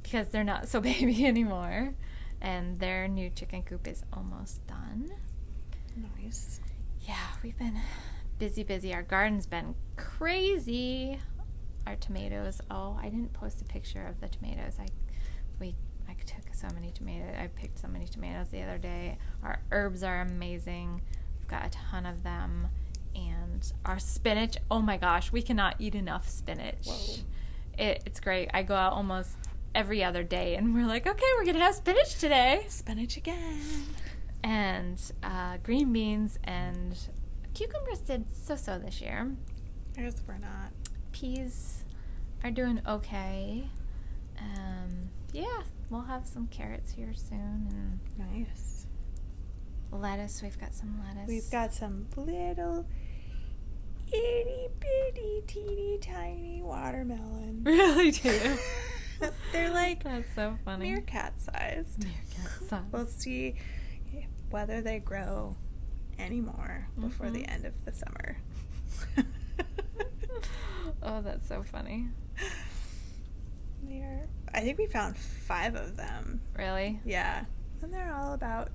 because they're not so baby anymore, and their new chicken coop is almost done. Nice. Yeah, we've been busy. Our garden's been crazy. Our tomatoes. Oh, I didn't post a picture of the tomatoes. I took so many tomatoes. I picked so many tomatoes the other day. Our herbs are amazing. We've got a ton of them. And our spinach. Oh my gosh, we cannot eat enough spinach. Whoa. It's great. I go out almost every other day, and we're like, okay, we're gonna have spinach today. Spinach again. And green beans and cucumbers did so this year. I guess we're not. Peas are doing okay. Yeah, we'll have some carrots here soon, Nice. and lettuce. We've got some lettuce. We've got some little itty bitty teeny tiny watermelon. really do. They're like That's so funny. meerkat sized. Meerkat size. We'll see whether they grow anymore before the end of the summer. Oh, that's so funny. I think we found 5 of them. Really? Yeah. And they're all about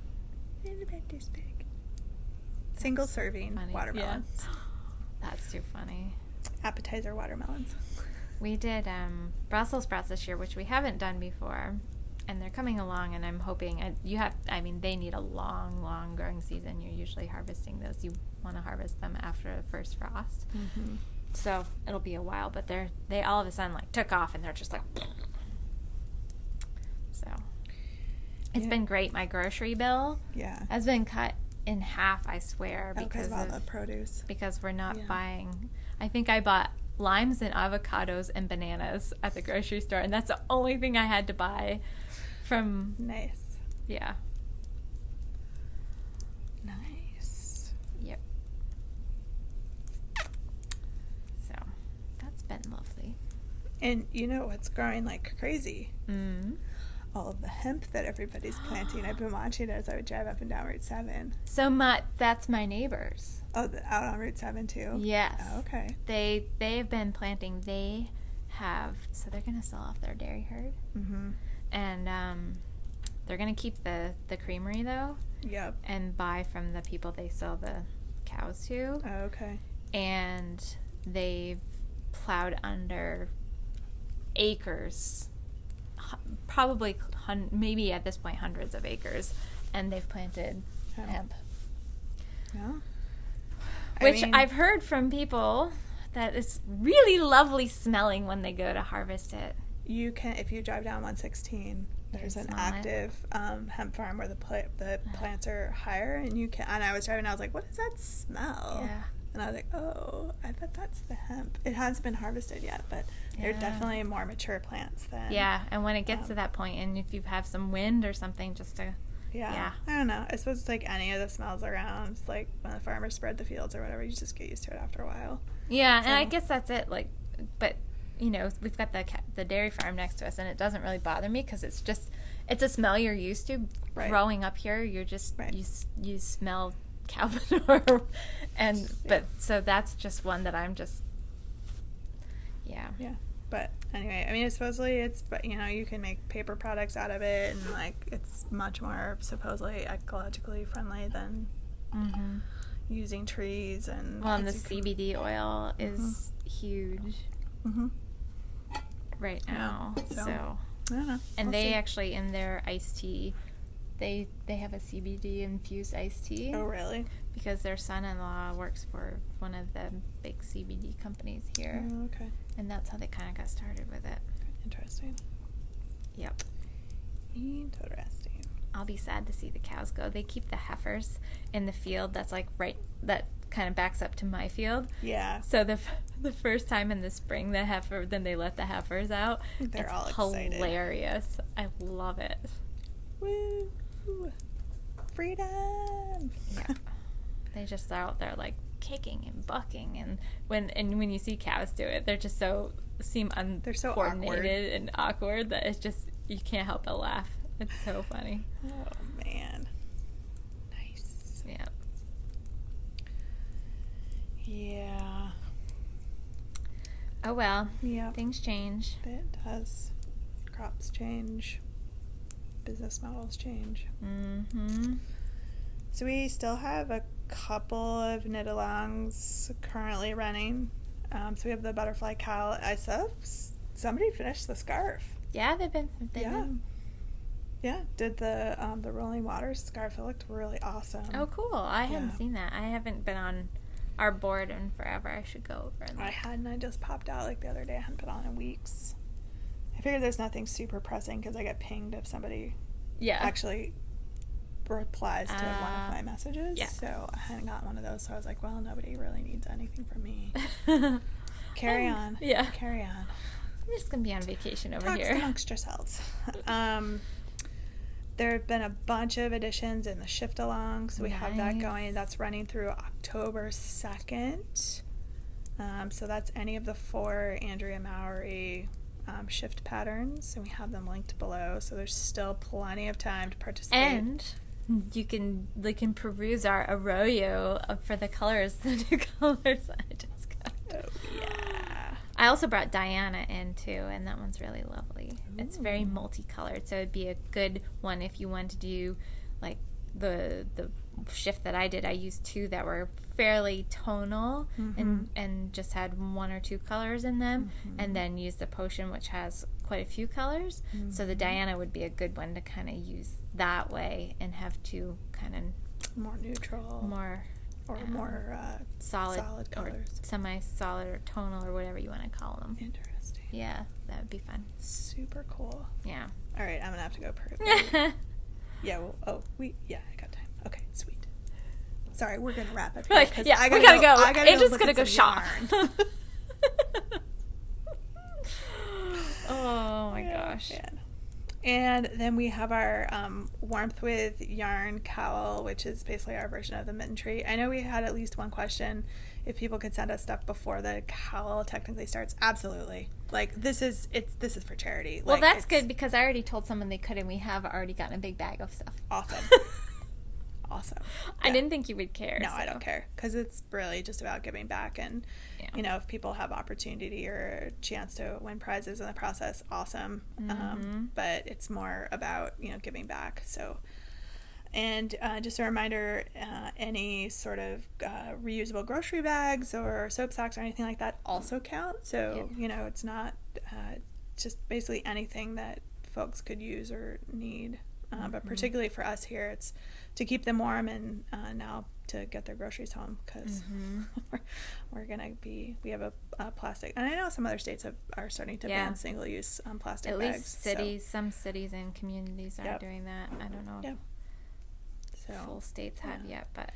a little bit this big. Single serving Funny. watermelons. Yeah. That's too funny. Appetizer watermelons. We did Brussels sprouts this year, which we haven't done before, and they're coming along. And I'm hoping they need a long growing season. You're usually harvesting those. You want to harvest them after the first frost, so it'll be a while. But they all of a sudden like took off, and they're just like so. It's Yeah. been great. My grocery bill Yeah. has been cut in half, I swear, Because because of all the produce. because we're not Yeah. buying. I think I bought limes and avocados and bananas at the grocery store, and that's the only thing I had to buy from. Nice. Yeah. Nice. Yep. So that's been lovely. And you know what's growing like crazy? Mm. All of the hemp that everybody's planting. I've been watching it as I would drive up and down Route 7. So that's my neighbors. Oh, out on Route 7 too? Yes. Oh, okay. They've been planting. They have, so they're gonna sell off their dairy herd, Mm-hmm. and they're gonna keep the creamery though, Yep. and buy from the people they sell the cows to. Oh, okay. And they've plowed under acres, probably maybe at this point hundreds of acres, and they've planted hemp. Yeah. Which I've heard from people that it's really lovely smelling when they go to harvest it. You can, if you drive down 116, there's an smell it. active hemp farm where the plants are higher, and you can. And I was driving, and I was like, "What does that smell?" Yeah. And I was like, "Oh, I bet that's the hemp." It hasn't been harvested yet, but they're Yeah. definitely more mature plants than. Yeah, and when it gets to that point, and if you have some wind or something, just to Yeah. I don't know. I suppose it's like any of the smells around. It's like when the farmers spread the fields or whatever, you just get used to it after a while. yeah, and I So- guess that's it. Like, but you know, we've got the dairy farm next to us, and it doesn't really bother me because it's a smell you're used to. Right. Growing up here, you're just Right. you smell cow manure, and but so that's just one that I'm just yeah. Yeah. But anyway, I mean, supposedly but you can make paper products out of it, and like it's much more supposedly ecologically friendly than Mm-hmm. using trees and. Well, and the CBD oil is huge Mm-hmm. right now. so- So, I don't know. and We'll they see. actually in their iced tea, they have a CBD infused iced tea Oh really? because their son-in-law works for one of the big CBD companies here, Oh, okay. and that's how they kind of got started with it. Interesting. Yep. Interesting. I'll be sad to see the cows go. They keep the heifers in the field that's like that kind of backs up to my field. Yeah. So the first time in the spring, then they let the heifers out. They're It's all excited. hilarious. I love it. Woo! Freedom. Yeah. They just are out there like kicking and bucking, and when you see cows do it, they're just seem They're so uncoordinated and awkward that it's just you can't help but laugh. It's so funny. Oh man. Nice. Yeah. Yeah. Oh well. Yep. Things change. It does. Crops change. Business models change. Mm-hmm. So we still have a couple of knit-alongs currently running. So we have the butterfly cowl. I saw somebody finished the scarf. Yeah, they've been. Yeah, did the rolling waters scarf. It looked really awesome. Oh, cool. I hadn't Yeah. seen that. I haven't been on our board in forever. I should go over and I hadn't. I just popped out like the other day. I hadn't been on in weeks. I figured there's nothing super pressing because I get pinged if somebody yeah. actually replies to one of my messages. yeah. So I hadn't gotten one of those. So I was like, well, nobody really needs anything from me. Carry on. Yeah. Carry on. I'm just gonna be on vacation over Talks here. amongst yourselves. There have been a bunch of additions in the shift along, so we have that Nice. going. That's running through October 2nd. So that's any of the 4 Andrea Mowry shift patterns, and we have them linked below. So there's still plenty of time to participate. And they can peruse our arroyo for the colors, the new colors I just got. Oh yeah. I also brought Diana in too, and that one's really lovely. It's very multicolored, so it'd be a good one if you want to do like the shift that I did. I used 2 that were fairly tonal and just had 1 or 2 colors in them, and then use the potion, which has quite a few colors. So the Diana would be a good one to kind of use that way and have 2 kind of More neutral. more more solid colors. or semi-solid or tonal or whatever you want to call them. Interesting. Yeah, that would be fun. Super cool. Yeah. All right, I'm gonna have to go peruse. Yeah. Well, I got time. Okay, sweet. Sorry, we're gonna wrap up. Like, Here, yeah, I we gotta go. Angel's look gonna at go some shop. yarn. Oh my gosh. Man. And then we have our Warmth with Yarn cowl, which is basically our version of the mitten tree. I know we had at least one question if people could send us stuff before the cowl technically starts. Absolutely. Like this is for charity. Well, Like, that's it's good because I already told someone they could, and we have already gotten a big bag of stuff. awesome. Awesome. I didn't think you would care. No, I don't care because it's really just about giving back, and you know, if people have opportunity or a chance to win prizes in the process, awesome. But it's more about, you know, giving back. So, and just a reminder, any sort of reusable grocery bags or soap sacks or anything like that also count. So you know, it's not just basically anything that folks could use or need. But particularly for us here, it's to keep them warm and now to get their groceries home because we have a plastic, and I know some other states are starting to ban single-use plastic At bags. least some cities and communities are doing that. I don't know if full states have yet, but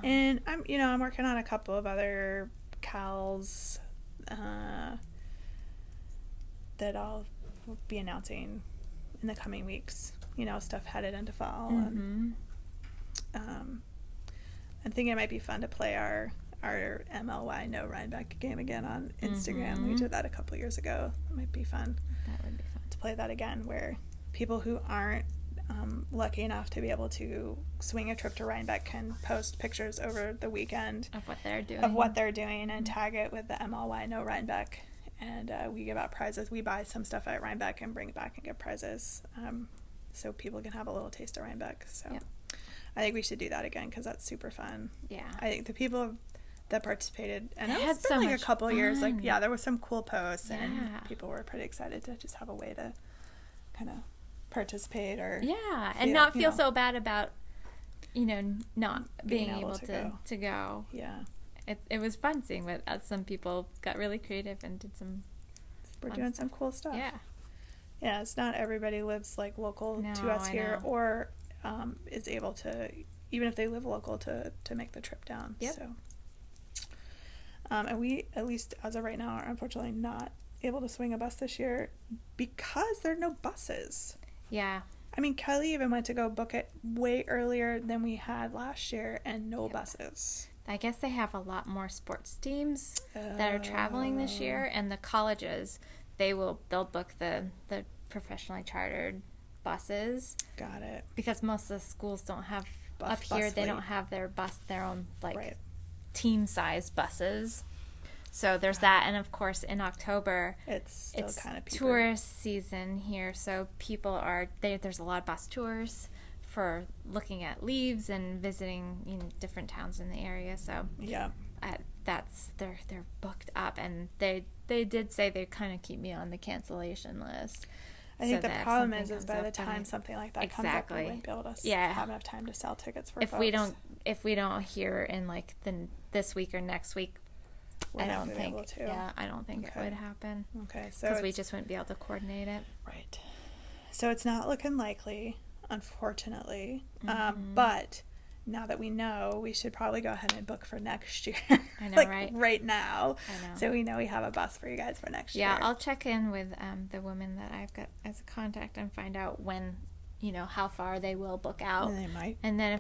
and I'm working on a couple of other cowls that I'll be announcing in the coming weeks. You know, stuff headed into fall, and I'm thinking it might be fun to play our MLY No Rhinebeck game again on Instagram. We did that a couple years ago. It might be fun. That would be fun to play that again, where people who aren't lucky enough to be able to swing a trip to Rhinebeck can post pictures over the weekend of what they're doing and tag it with the MLY No Rhinebeck, and we give out prizes. We buy some stuff at Rhinebeck and bring it back and give prizes. So people can have a little taste of Rhinebeck. So I think we should do that again because that's super fun. Yeah. I think the people that participated, and it has been like a couple of years, like, there was some cool posts and people were pretty excited to just have a way to kind of participate or and not feel so bad about, you know, not being able to go. Yeah. It was fun seeing what some people got really creative and did some doing some cool stuff. Yeah, it's not everybody lives like local to us here or is able to, even if they live local, to make the trip down. So, and we, at least as of right now, are unfortunately not able to swing a bus this year because there are no buses. Yeah. I mean, Kelly even went to go book it way earlier than we had last year and no buses. I guess they have a lot more sports teams that are traveling this year, and the colleges, they'll book the professionally chartered buses. Got it. Because most of the schools don't have up here. They don't have their own team size buses. So there's that, and of course in October it's still kind of tourist season here. So people are there's a lot of bus tours for looking at leaves and visiting different towns in the area. So they're booked up, and they did say they kind of keep me on the cancellation list. I think the problem is by the time something like that comes up, we won't be able to have enough time to sell tickets for folks. If we don't hear in like this week or next week, I don't think it would happen. Okay, so because we just wouldn't be able to coordinate it. Right. So it's not looking likely, unfortunately. But now that we know, we should probably go ahead and book for next year. I know, right? Right now. I know. So we know we have a bus for you guys for next year. Yeah, I'll check in with the woman that I've got as a contact and find out when, how far they will book out. And they might. And then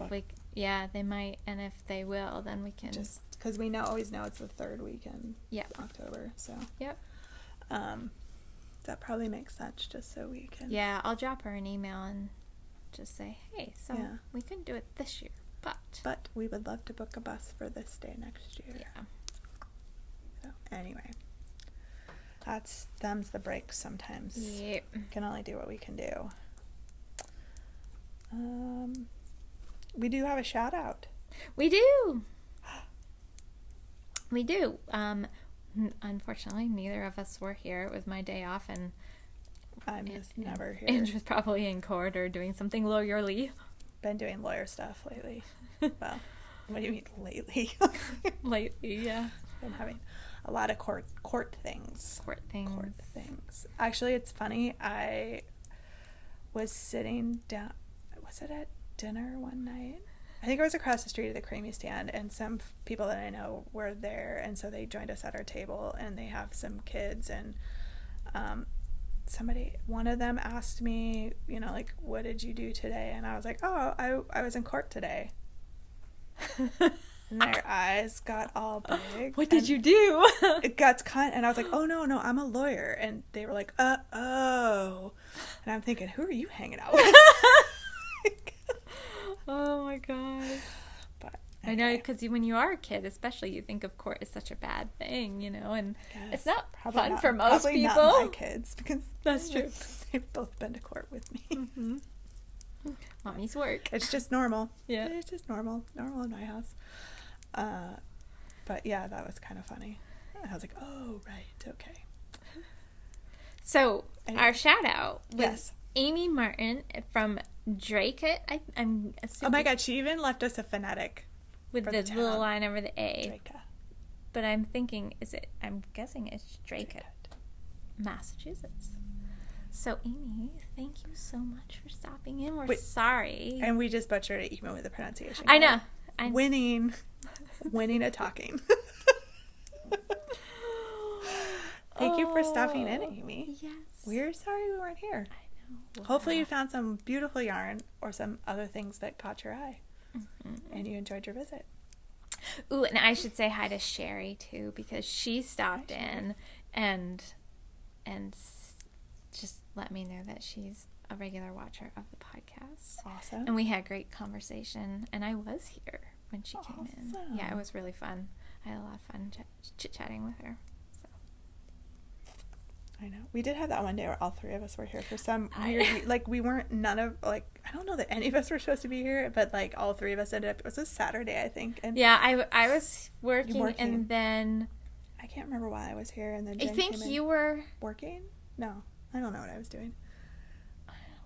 they might. And if they will, then we can. Just because we always know it's the third weekend in October. So. Yep. That probably makes sense, just so we can. Yeah, I'll drop her an email and just say, hey, we couldn't do it this year. But we would love to book a bus for this day next year. Yeah. So anyway, them's the breaks sometimes. Yep. Can only do what we can do. We do have a shout out. We do. We do. Unfortunately, neither of us were here. It was my day off, and I'm just never here. Ange was probably in court or doing something lawyerly. Been doing lawyer stuff lately. Well, what do you mean lately? Lately, yeah. Been having a lot of court things. Court things. Actually, it's funny. I was sitting down. was it at dinner one night? I think it was across the street at the Creamy Stand, and some people that I know were there, and so they joined us at our table, and they have some kids, and one of them asked me, you know, like, what did you do today? And I was like, oh, I was in court today. And their eyes got all big. What did you do? It got and I was like, oh, no, I'm a lawyer. And they were like, oh. And I'm thinking, who are you hanging out with? Oh my god. But anyway. I know, because when you are a kid, especially, you think of court as such a bad thing, you know, and it's not fun for most people. Not my kids, because that's true. They've both been to court with me. Mm-hmm. Mommy's work. It's just normal. Yeah. It's just normal in my house. But yeah, that was kind of funny. I was like, oh, right, okay. So our shout out was yes. Amy Martin from Drake. I'm assuming. Oh my god, she even left us a phonetic with the little line over the A. Drake. But I'm thinking, I'm guessing it's Drake, Massachusetts. So Amy, thank you so much for stopping in. We're sorry. And we just butchered it even with the pronunciation. I know. Winning a talking. Thank you for stopping in, Amy. Yes. We're sorry we weren't here. I know. Wow. Hopefully you found some beautiful yarn or some other things that caught your eye. Mm-hmm. And you enjoyed your visit. Ooh, and I should say hi to Sherry too, because she stopped in and just let me know that she's a regular watcher of the podcast. Awesome. And we had great conversation, and I was here when she came in. Yeah, it was really fun. I had a lot of fun chit-chatting with her. So I know. We did have that one day where all three of us were here for some weird, like, we weren't, I don't know that any of us were supposed to be here, but, like, all three of us ended up, it was a Saturday, I think. And yeah, I was working, and then I can't remember why I was here, and then Jen came in. You were working? No, I don't know what I was doing.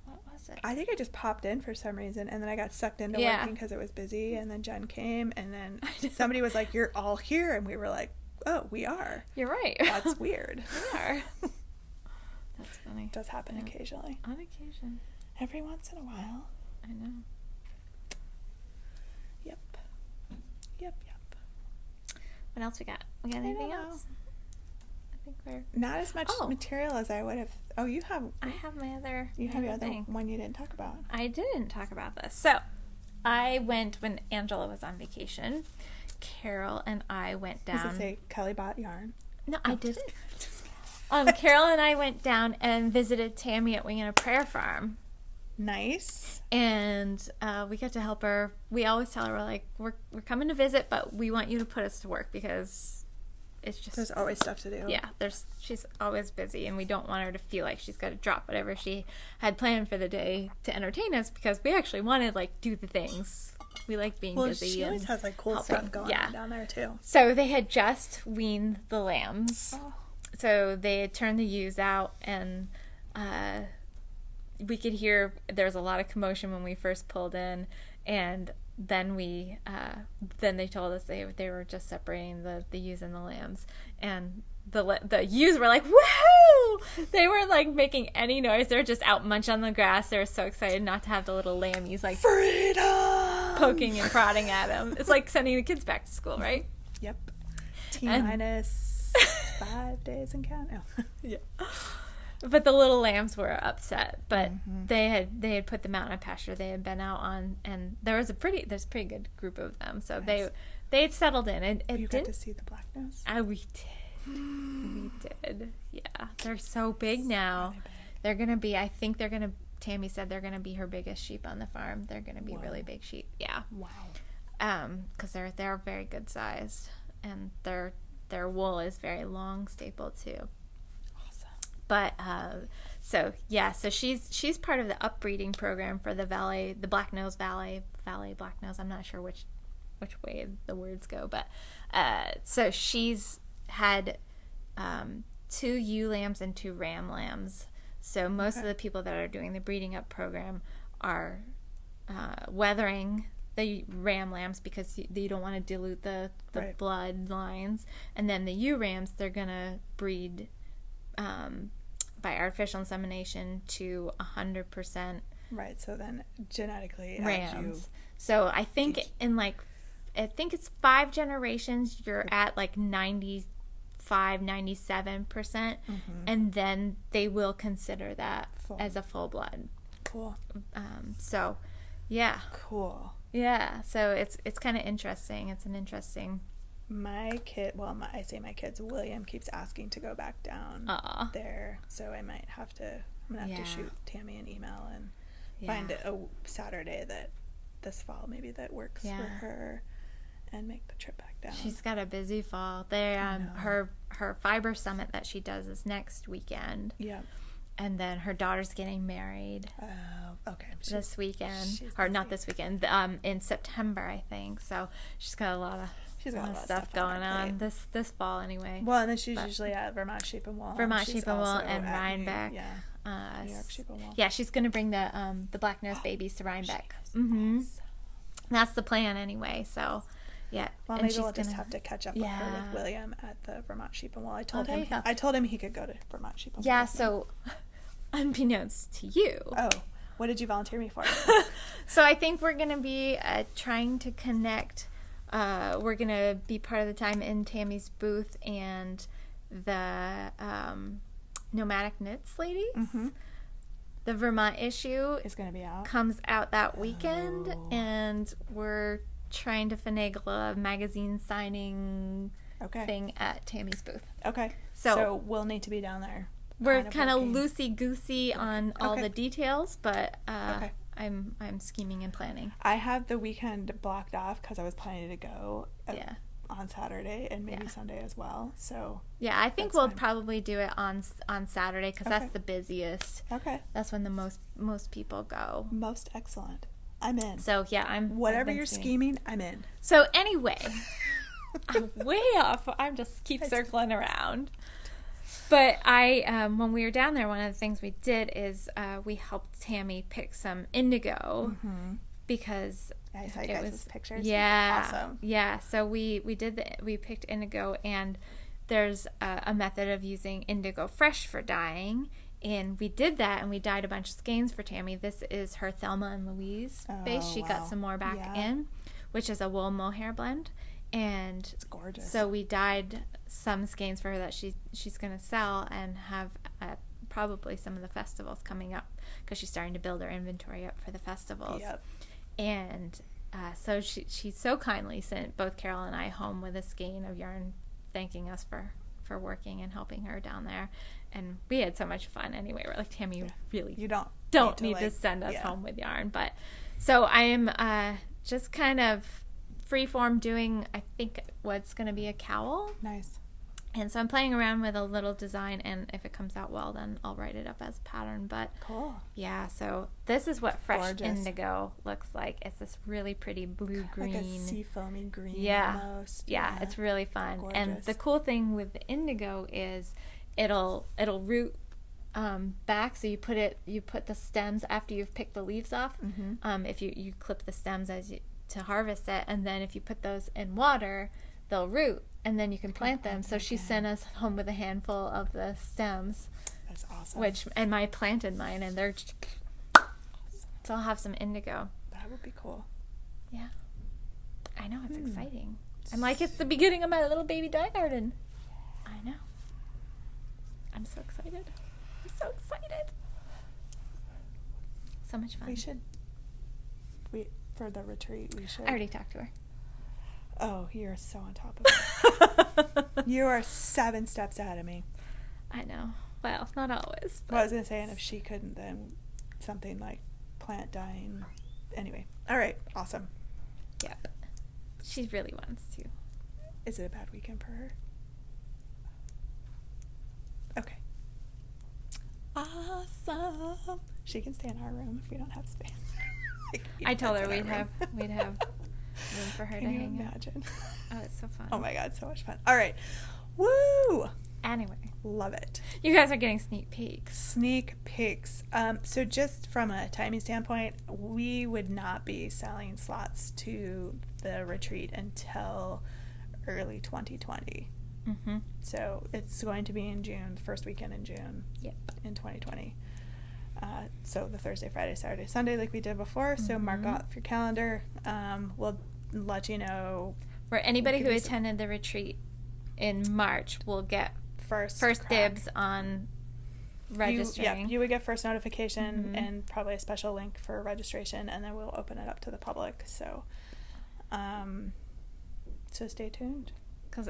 What was it? I think I just popped in for some reason, and then I got sucked into working because it was busy, and then Jen came, and then somebody was like, you're all here, and we were like, oh, we are. You're right. That's weird. We are. That's funny. It does happen occasionally. On occasion. Every once in a while. I know. Yep. What else we got? We got anything else? I think we're not as much material as I would have. Oh, you have. I have my other. You have your other one you didn't talk about. I didn't talk about this. So, I went when Angela was on vacation. Carol and I went down. Does it say Kelly bought yarn? No, I didn't. Carol and I went down and visited Tammy at Wing and a Prayer Farm. Nice. And we got to help her. We always tell her, we're like, we're coming to visit, but we want you to put us to work because it's just... There's always stuff to do. Yeah, she's always busy, and we don't want her to feel like she's got to drop whatever she had planned for the day to entertain us, because we actually want to, like, do the things. We like being busy. She always has, like, cool stuff going on down there, too. So they had just weaned the lambs. Oh. So they had turned the ewes out, and we could hear there was a lot of commotion when we first pulled in, and then then they told us they were just separating the ewes and the lambs, and the ewes were like, woohoo! They weren't like making any noise. They were just out munching on the grass. They were so excited not to have the little lambies like freedom poking and prodding at them. It's like sending the kids back to school, right? Yep. T-minus 5 days and count. Oh. Yeah. But the little lambs were upset. But they had put them out in a pasture they had been out on, and there's a pretty good group of them. So nice. they had settled in. And you got to see the black nose? We did. We did. Yeah. They're so big now. Really big. They're gonna be. I think they're gonna. Tammy said they're gonna be her biggest sheep on the farm. They're gonna be really big sheep. Yeah. Wow. Because they're very good sized, and their wool is very long staple too. But so she's part of the upbreeding program for the Valley, the Black Nose Valley Black Nose. I'm not sure which way the words go, but so she's had 2 ewe lambs and 2 ram lambs. So most of the people that are doing the breeding up program are weathering the ram lambs because you don't want to dilute the blood lines, and then the ewe rams they're gonna breed by artificial insemination to 100% Right. So then genetically, as Rams. So I think teach. I think it's 5 generations, you're at like 97%, and then they will consider that Full. as a full blood. Cool. So, yeah. Cool. Yeah, so it's kind of interesting. It's an interesting. My kid, well, I say my kids, William keeps asking to go back down there, so I'm gonna have to shoot Tammy an email and find a Saturday that this fall maybe that works for her, and make the trip back down. She's got a busy fall. Her fiber summit that she does is next weekend. Yeah. And then her daughter's getting married. Okay. This weekend, or busy. not this weekend, in September, I think. So she's got a lot of stuff going on this fall anyway. Well, and then she's usually at Vermont Sheep and Wool. Sheep and Wool and Rhinebeck. New York Sheep and Wool. Yeah, she's going to bring the black-nosed babies to Rhinebeck. Awesome. That's the plan anyway. So, yeah. Well, maybe we'll just have to catch up with her with William at the Vermont Sheep and Wool. I told him he could go to Vermont Sheep and Wool. Yeah. So, unbeknownst to you. Oh, what did you volunteer me for? So I think we're going to be trying to connect. We're going to be part of the time in Tammy's booth and the Nomadic Knits ladies. Mm-hmm. The Vermont issue is going to be out. Comes out that weekend, and we're trying to finagle a magazine signing thing at Tammy's booth. Okay. So we'll need to be down there. We're kind of loosey-goosey on all the details, but I'm scheming and planning. I have the weekend blocked off because I was planning to go on Saturday and maybe Sunday as well. So yeah, I think we'll probably do it on Saturday because that's the busiest. Okay. That's when the most people go. Most excellent. I'm in. So yeah, whatever you're scheming, I'm in. So anyway, I'm way off. I'm just keep circling around. But when we were down there, one of the things we did is we helped Tammy pick some indigo because I saw you guys' pictures. Yeah, awesome. Yeah, so we picked indigo, and there's a method of using indigo fresh for dyeing, and we did that, and we dyed a bunch of skeins for Tammy. This is her Thelma and Louise base. She got some more back in, which is a wool mohair blend. And it's gorgeous. So we dyed some skeins for her that she's going to sell and have at probably some of the festivals coming up because she's starting to build her inventory up for the festivals. Yep. And so she so kindly sent both Carol and I home with a skein of yarn thanking us for working and helping her down there. And we had so much fun anyway. We're like, Tammy, you don't need to send us home with yarn. But so I am just kind of freeform doing, I think, what's going to be a cowl. Nice. And so I'm playing around with a little design, and if it comes out well, then I'll write it up as a pattern. But cool. Yeah, so this is what fresh indigo looks like. It's this really pretty blue-green. Like a sea foamy green almost. Yeah, it's really fun. Gorgeous. And the cool thing with the indigo is it'll root back, so you put the stems after you've picked the leaves off. Mm-hmm. If you clip the stems to harvest it, and then if you put those in water, they'll root, and then you can plant them. So she sent us home with a handful of the stems. That's awesome. And I planted mine, and they're so I'll have some indigo. That would be cool. Yeah, I know, it's exciting. I'm like, it's the beginning of my little baby dye garden. I know. I'm so excited. So much fun. For the retreat, we should. I already talked to her. Oh, you're so on top of it. You are 7 steps ahead of me. I know. Well, not always. Well, I was going to say, and if she couldn't, then something like plant dyeing. Anyway. All right. Awesome. Yep. She really wants to. Is it a bad weekend for her? Okay. Awesome. She can stay in our room if we don't have space. I told her we'd have room for her to hang out. Can you imagine? Oh, it's so fun. Oh my God, so much fun. All right. Woo! Anyway. Love it. You guys are getting sneak peeks. Sneak peeks. So just from a timing standpoint, we would not be selling slots to the retreat until early 2020. Mm-hmm. So it's going to be in June, the first weekend in June. Yep. In 2020. So the Thursday, Friday, Saturday, Sunday, like we did before. So mark off your calendar. We'll let you know. For anybody who attended the retreat in March will get first dibs on registering. You would get first notification and probably a special link for registration, and then we'll open it up to the public. So, so stay tuned. Because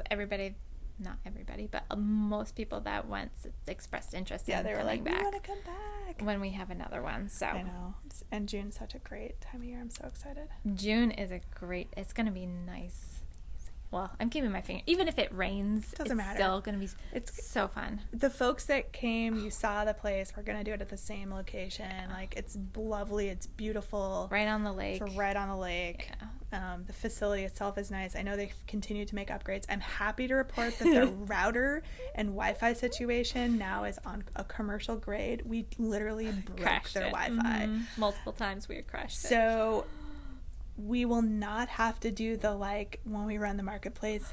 not everybody, but most people that went expressed interest in they were coming like, back. We want to come back When we have another one. So I know. And June's such a great time of year. I'm so excited. June is it's going to be nice. Well, I'm keeping my finger. Even if it rains, Doesn't matter. It's still going to be so fun. The folks that came, you saw the place. We're going to do it at the same location. Like, it's lovely. It's beautiful. Right on the lake. It's right on the lake. Yeah. The facility itself is nice. I know they continue to make upgrades. I'm happy to report that their router and Wi-Fi situation now is on a commercial grade. We literally broke their Wi-Fi. Multiple times we crashed it. So we will not have to do the, like, when we run the marketplace,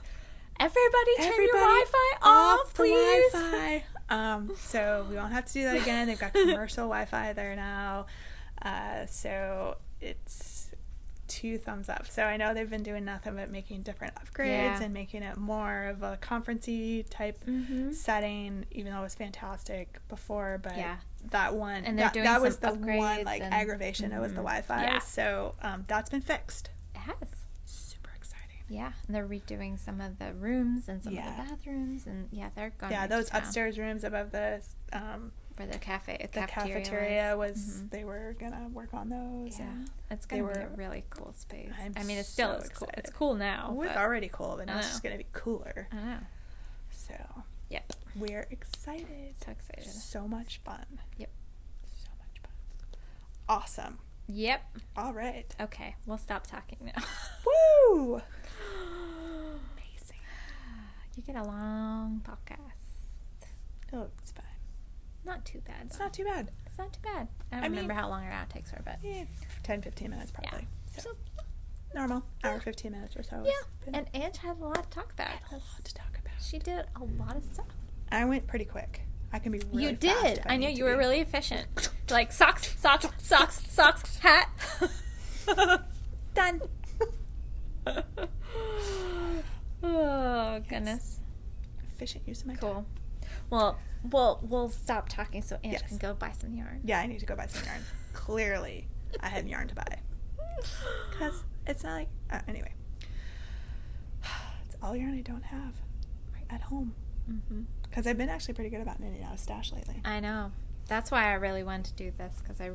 Everybody turn your Wi-Fi off, please. The Wi-Fi. So we won't have to do that again. They've got commercial Wi-Fi there now. So it's 2 thumbs up. So I know they've been doing nothing but making different upgrades and making it more of a conference-y type setting, even though it was fantastic before. But that one, and that was the one, like, aggravation. It was the Wi-Fi. Yeah. So that's been fixed. It has. Super exciting. Yeah, and they're redoing some of the rooms and some of the bathrooms, and they're going. Yeah, those upstairs rooms above the for the cafeteria was they were gonna work on those. Yeah, and it's gonna be a really cool space. I'm I mean, it's so cool. excited. It's cool now. Well, it's already cool, but now it's know. just gonna be cooler. I know. So Yep. we're excited. So excited. So much fun. Yep. So much fun. Awesome. Yep. All right. Okay, we'll stop talking now. Woo! Amazing. You get a long podcast. Oh, it's fine. Not too bad. It's not too bad. It's not too bad. I don't remember how long our outtakes are, but 10-15 minutes probably. Yeah. So normal. Hour 15 minutes or so. Yeah. And Ange had a lot to talk about. A lot to talk about. She did a lot of stuff. I went pretty quick. I can be really You fast did. if I knew need you to were be. really efficient. Like socks, hat. Done. Oh, goodness. Efficient use of my time. Cool. Well, we'll stop talking so Ange can go buy some yarn. Yeah, I need to go buy some yarn. Clearly, I have yarn to buy. Because it's not like... anyway. It's all yarn I don't have at home. Because I've been actually pretty good about knitting out of stash lately. I know. That's why I really wanted to do this, because it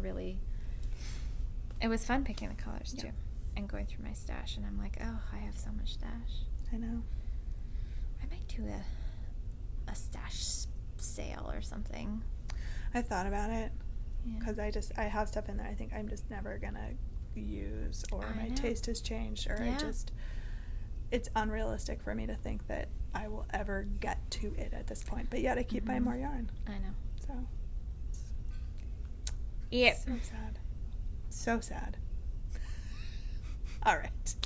was fun picking the colors, too. And going through my stash, and I'm like, oh, I have so much stash. I know. I might do a stash sale or something. I thought about it. Yeah. Because I have stuff in there I think I'm just never going to use, or my taste has changed, or it's unrealistic for me to think that I will ever get to it at this point. But yet I keep buying more yarn. I know. So. Yep. So sad. So sad. All right.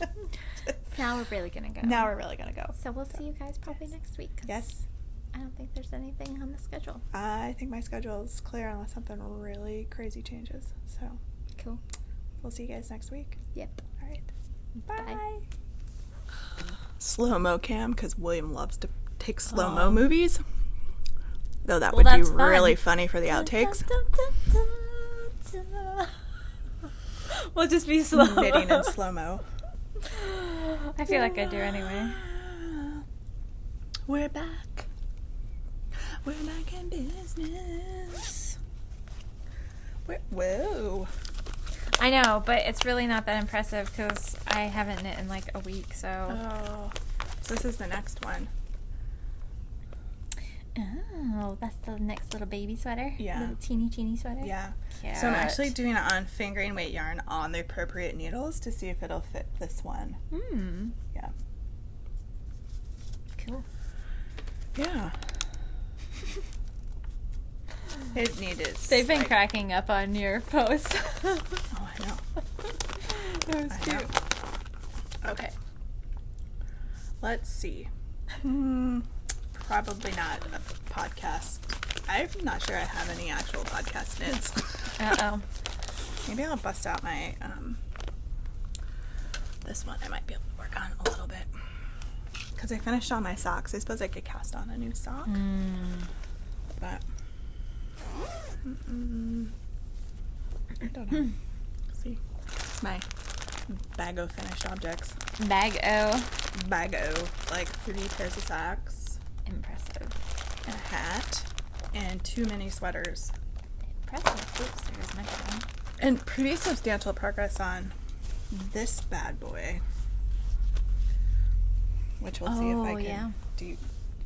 Now we're really going to go. Now we're really going to go. So we'll see you guys probably next week. 'Cause Yes. I don't think there's anything on the schedule. I think my schedule is clear unless something really crazy changes. So. Cool. We'll see you guys next week. Yep. All right. Bye. Slow-mo cam, because William loves to take slow-mo movies. Though that would be that's really fun. funny for the outtakes. We'll just be slow. Knitting in slow-mo. I feel like I do anyway. We're back. We're back in business. Whoa. I know, but it's really not that impressive because I haven't knit in like a week, so. Oh. So this is the next one. Oh, that's the next little baby sweater? Yeah. Little teeny sweater? Yeah. Cute. So I'm actually doing it on fingering weight yarn on the appropriate needles to see if it'll fit this one. Yeah. Cool. Yeah. It needed. They've been cracking up on your post. Oh, I know. That was cute. Know. Okay. Let's see. Probably not a podcast I'm not sure I have any actual podcast knits. Uh-oh. Maybe I'll bust out my, this one I might be able to work on a little bit. Because I finished all my socks. I suppose I could cast on a new sock. But, I don't know. See, my bag of finished objects. Bag of, like 3 pairs of socks. Impressive. And a hat. And 2 mini sweaters. Impressive. Oops, there's my phone. And pretty substantial progress on this bad boy. Which we'll see if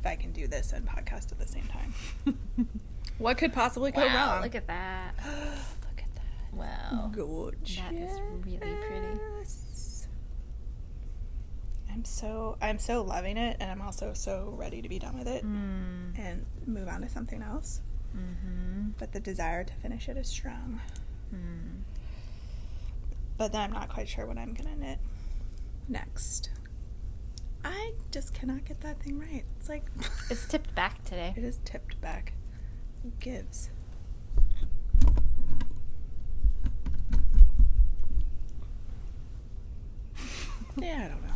I can do this and podcast at the same time. What could possibly go wrong? Look at that. Look at that. Wow. Gorgeous. That is really pretty. I'm so loving it, and I'm also so ready to be done with it and move on to something else. But the desire to finish it is strong. But then I'm not quite sure what I'm gonna knit next. I just cannot get that thing right. It's like It's tipped back today. it is tipped back. Who gives? Yeah, I don't know.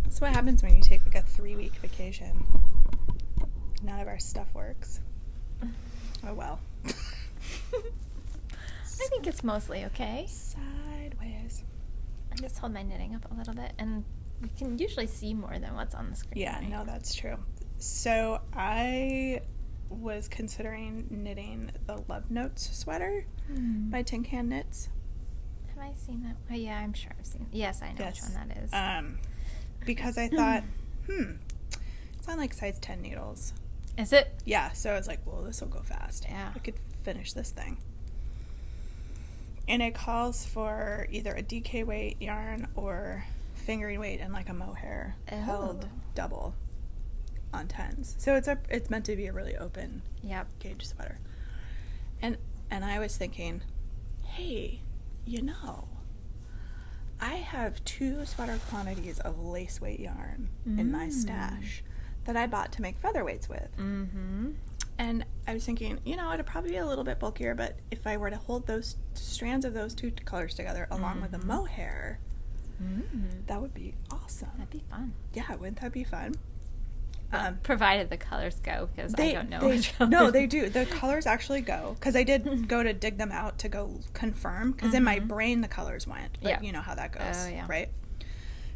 That's what happens when you take like a 3-week vacation. None of our stuff works. Oh well. I think it's mostly okay. Sideways. I just hold my knitting up a little bit, and you can usually see more than what's on the screen. Yeah, right? no, that's true. So I was considering knitting the Love Notes sweater by Tin Can Knits. Have I seen that? Oh, yeah, I'm sure I've seen. Yes, I know which one that is. Because I thought, it's on like size 10 needles. Is it? Yeah, so I was like, well, this will go fast. Yeah. I could finish this thing. And it calls for either a DK weight yarn or fingering weight and like a mohair held double on 10s. So it's meant to be a really open gauge sweater. And I was thinking, hey, I have 2 sweater quantities of lace weight yarn in my stash that I bought to make featherweights with. And I was thinking, it'd probably be a little bit bulkier, but if I were to hold those strands of those 2 colors together along with the mohair, that would be awesome. That'd be fun. Yeah, wouldn't that be fun? Provided the colors go, because I don't know which colors. No, they do. The colors actually go, because I did go to dig them out to go confirm, because in my brain the colors went, but you know how that goes, right?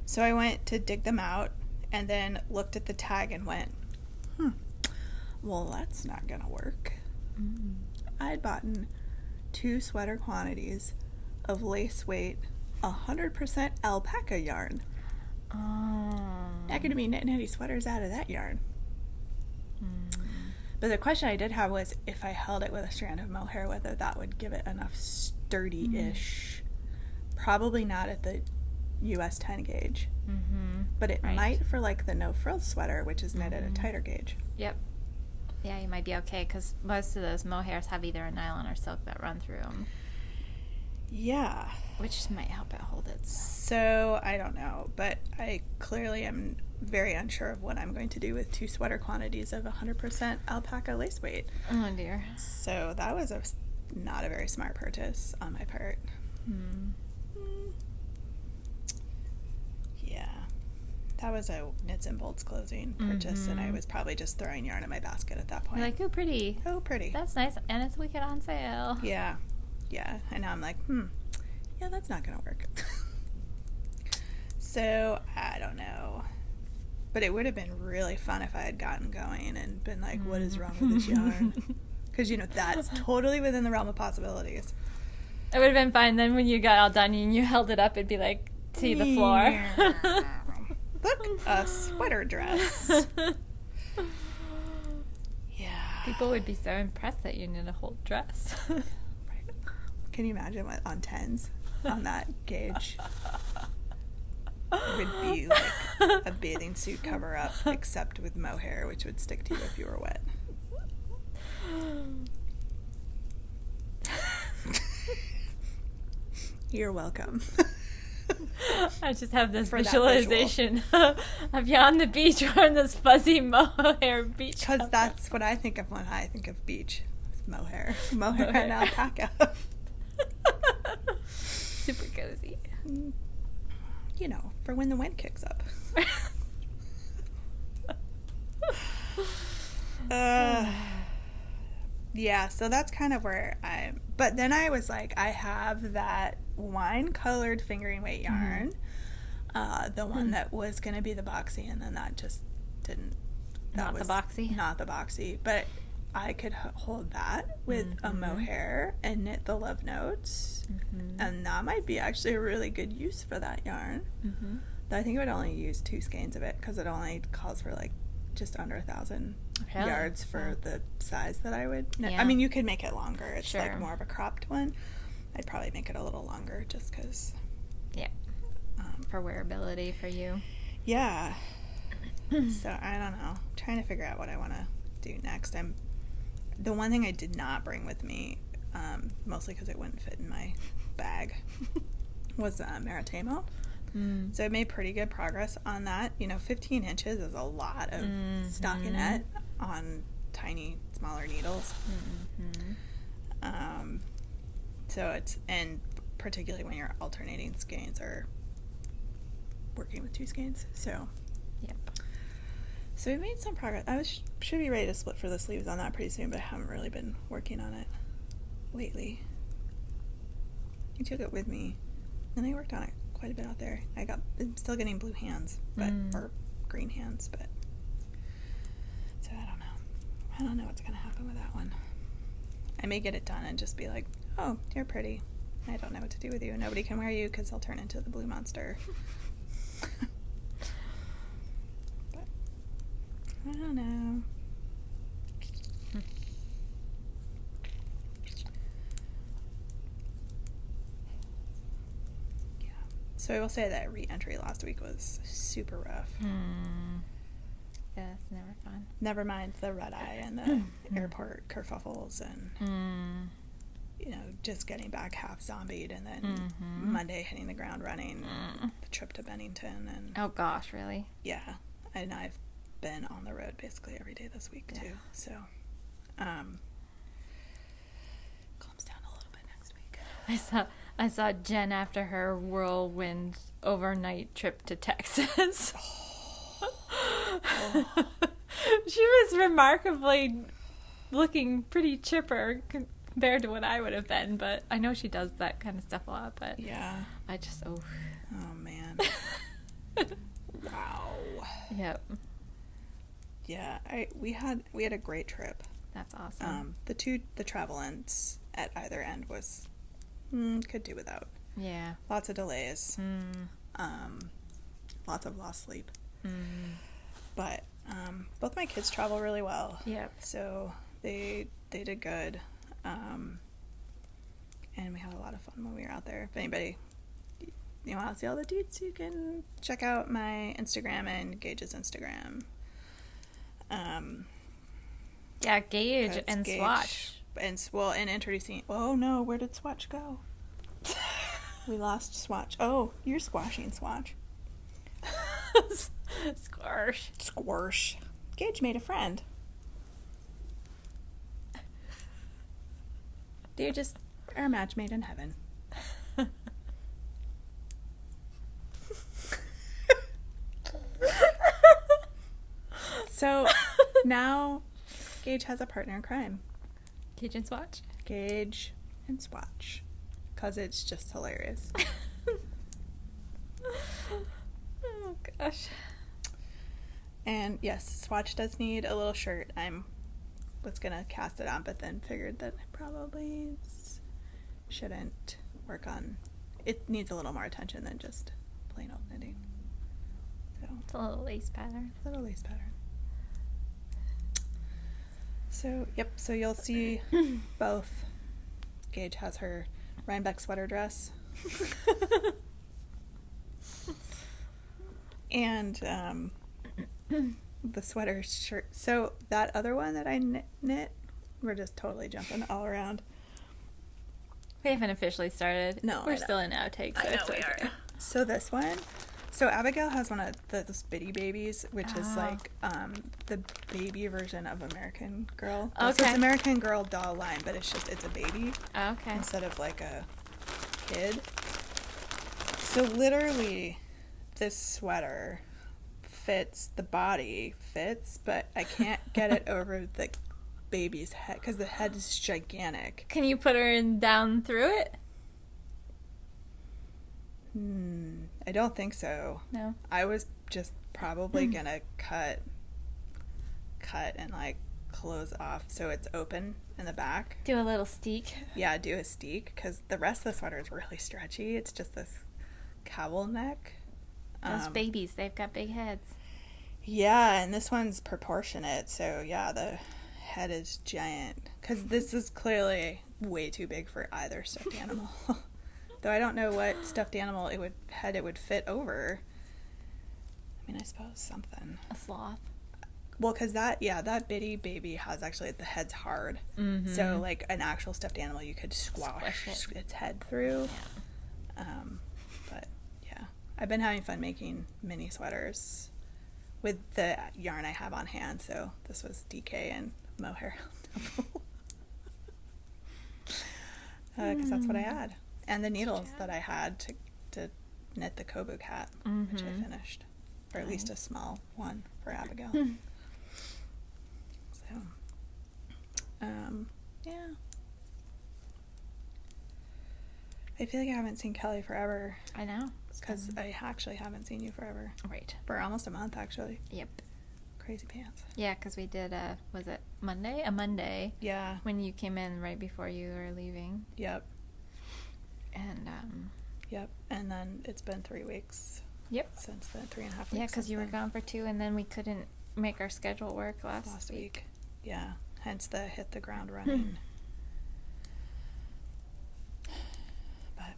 So I went to dig them out, and then looked at the tag and went, well, that's not gonna work. I had bought 2 sweater quantities of lace weight 100% alpaca yarn. Not gonna be knitting any sweaters out of that yarn. But the question I did have was if I held it with a strand of mohair, whether that would give it enough sturdy-ish. Probably not at the US 10 gauge. But it might for like the no frills sweater, which is knit at a tighter gauge. Yep. Yeah, you might be okay, because most of those mohairs have either a nylon or silk that run through them. Yeah. Which might help it hold it. So, I don't know, but I clearly am very unsure of what I'm going to do with 2 sweater quantities of 100% alpaca lace weight. Oh, dear. So, that was not a very smart purchase on my part. Yeah. That was a Knits and Bolts closing purchase, and I was probably just throwing yarn in my basket at that point. You're like, oh, pretty. Oh, pretty. That's nice, and it's wicked on sale. Yeah. Yeah. And now I'm like, yeah, that's not going to work. So, I don't know. But it would have been really fun if I had gotten going and been like, what is wrong with this yarn? Because, that's totally within the realm of possibilities. It would have been fine. Then when you got all done and you held it up, it'd be like, see the floor. Look, a sweater dress. Yeah. People would be so impressed that you knit a whole dress. Right. Can you imagine what on 10s on that gauge? It would be like a bathing suit cover up, except with mohair, which would stick to you if you were wet. You're welcome. I just have this For that visualization of you on the beach wearing this fuzzy mohair beach. Because that's what I think of when I think of beach. Mohair. Mohair and alpaca. Super cozy. You know, for when the wind kicks up. Yeah, so that's kind of where I'm. But then I was like, I have that wine-colored fingering weight yarn, the one that was going to be the boxy, and then that just didn't. Not the boxy? Not the boxy, but I could hold that with a mohair and knit the love notes, and that might be actually a really good use for that yarn. I think I would only use 2 skeins of it because it only calls for like just under 1,000 yards for the size that I would knit. Yeah. I mean, you could make it longer. It's Sure. like more of a cropped one. I'd probably make it a little longer just because. Yeah. For wearability for you. Yeah. So I don't know. I'm trying to figure out what I want to do next. The one thing I did not bring with me, mostly because it wouldn't fit in my bag, was Maritimo. So I made pretty good progress on that. 15 inches is a lot of stockinette on tiny, smaller needles. So it's, and particularly when you're alternating skeins or working with 2 skeins. So Yep. we made some progress. Should be ready to split for the sleeves on that pretty soon, but I haven't really been working on it lately. I took it with me, and I worked on it quite a bit out there. I'm still getting blue hands, or green hands, but so I don't know. I don't know what's gonna happen with that one. I may get it done and just be like, "Oh, you're pretty. I don't know what to do with you. Nobody can wear you because I'll turn into the blue monster." But I don't know. So I will say that re-entry last week was super rough. Yeah, it's never fun. Never mind the red eye and the airport kerfuffles and just getting back half zombied, and then Monday hitting the ground running, the trip to Bennington, and Oh gosh, really? yeah, and I've been on the road basically every day this week too. So calms down a little bit next week. I saw Jen after her whirlwind overnight trip to Texas. She was remarkably looking pretty chipper compared to what I would have been, but I know she does that kind of stuff a lot, but Yeah. I just, Oh man. Wow. Yep. Yeah, we had a great trip. That's awesome. The travel ends at either end was could do without. Yeah. Lots of delays. Lots of lost sleep. But both my kids travel really well. Yep. So they did good. And we had a lot of fun when we were out there. If anybody want to see all the deets, you can check out my Instagram and Gage's Instagram. Yeah, Gage and Gage, Swatch. And introducing. Oh no, where did Swatch go? We lost Swatch. Oh, you're squashing Swatch. Squash. Squirsh. Gage made a friend. They're just a match made in heaven. So now Gage has a partner in crime. Gage and Swatch. Gage and Swatch. Because it's just hilarious. Oh gosh. And yes, Swatch does need a little shirt. Was gonna cast it on, but then figured that I probably shouldn't work on. It needs a little more attention than just plain old knitting. So It's a little lace pattern. little lace pattern. So yep. So you'll see both. Gage has her Rhinebeck sweater dress. And the sweater shirt. So that other one that I knit, we're just totally jumping all around. We haven't officially started. No, I We're know. still in outtakes, so I know it's we okay. So this one, so Abigail has one of those bitty babies, which is like the baby version of American Girl. So Okay. it's American Girl doll line, but it's a baby Okay. instead of like a kid. So literally, this sweater fits, the body fits, but I can't get it over the baby's head because the head is gigantic. Can you put her down through it? I don't think so. No. I was just probably gonna cut and like close off so it's open in the back. Do a little steek. Yeah, do a steek because the rest of the sweater is really stretchy. It's just this cowl neck. Those babies, they've got big heads. Yeah, and this one's proportionate. So yeah, the head is giant because this is clearly way too big for either stuffed animal. Though I don't know what stuffed animal it would fit over. I mean, I suppose something. A sloth. Well, because that bitty baby has actually, the head's hard. Mm-hmm. So, like, an actual stuffed animal, you could squash its head through. Yeah. But, yeah. I've been having fun making mini sweaters with the yarn I have on hand. So, this was DK and mohair. Because that's what I had. And the needles that I had to knit the Kobu cat, which I finished. Or at least a small one for Abigail. So, yeah. I feel like I haven't seen Kelly forever. I know. Because I actually haven't seen you forever. Right. For almost a month, actually. Yep. Crazy pants. Yeah, because we did, was it Monday? A Monday. Yeah. When you came in right before you were leaving. Yep. And, Yep. And then it's been 3 weeks. Yep. Since then, 3.5 weeks. Yeah, because you were gone for 2, and then we couldn't make our schedule work last week. Yeah. Hence the hit the ground running. But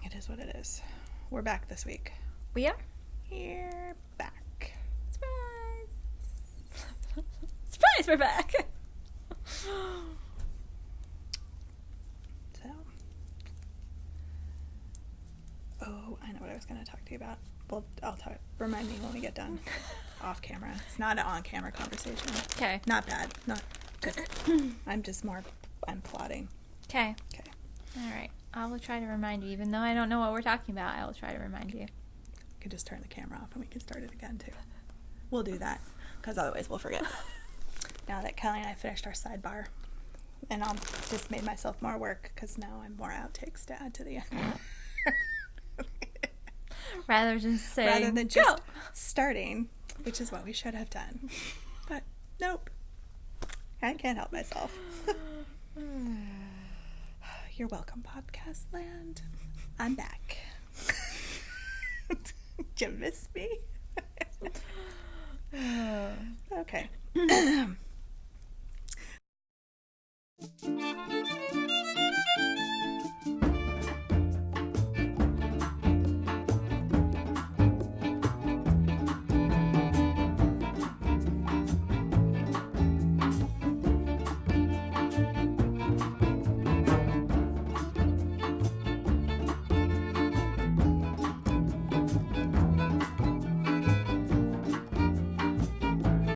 it is what it is. We're back this week. We are? We're back. Surprise! Surprise, we're back! So. Oh, I know what I was going to talk to you about. Well, remind me when we get done. Off camera. It's not an on camera conversation. Okay. Not bad. Not good. I'm plotting. Okay. Okay. All right. I will try to remind you. Even though I don't know what we're talking about, I will try to remind you. You could just turn the camera off and we can start it again, too. We'll do that, because otherwise we'll forget. Now that Kelly and I finished our sidebar, and I'll just made myself more work, because now I'm more outtakes to add to the end. Rather than just starting, which is what we should have done. But nope. I can't help myself. You're welcome, podcast land. I'm back. Did you miss me? Okay.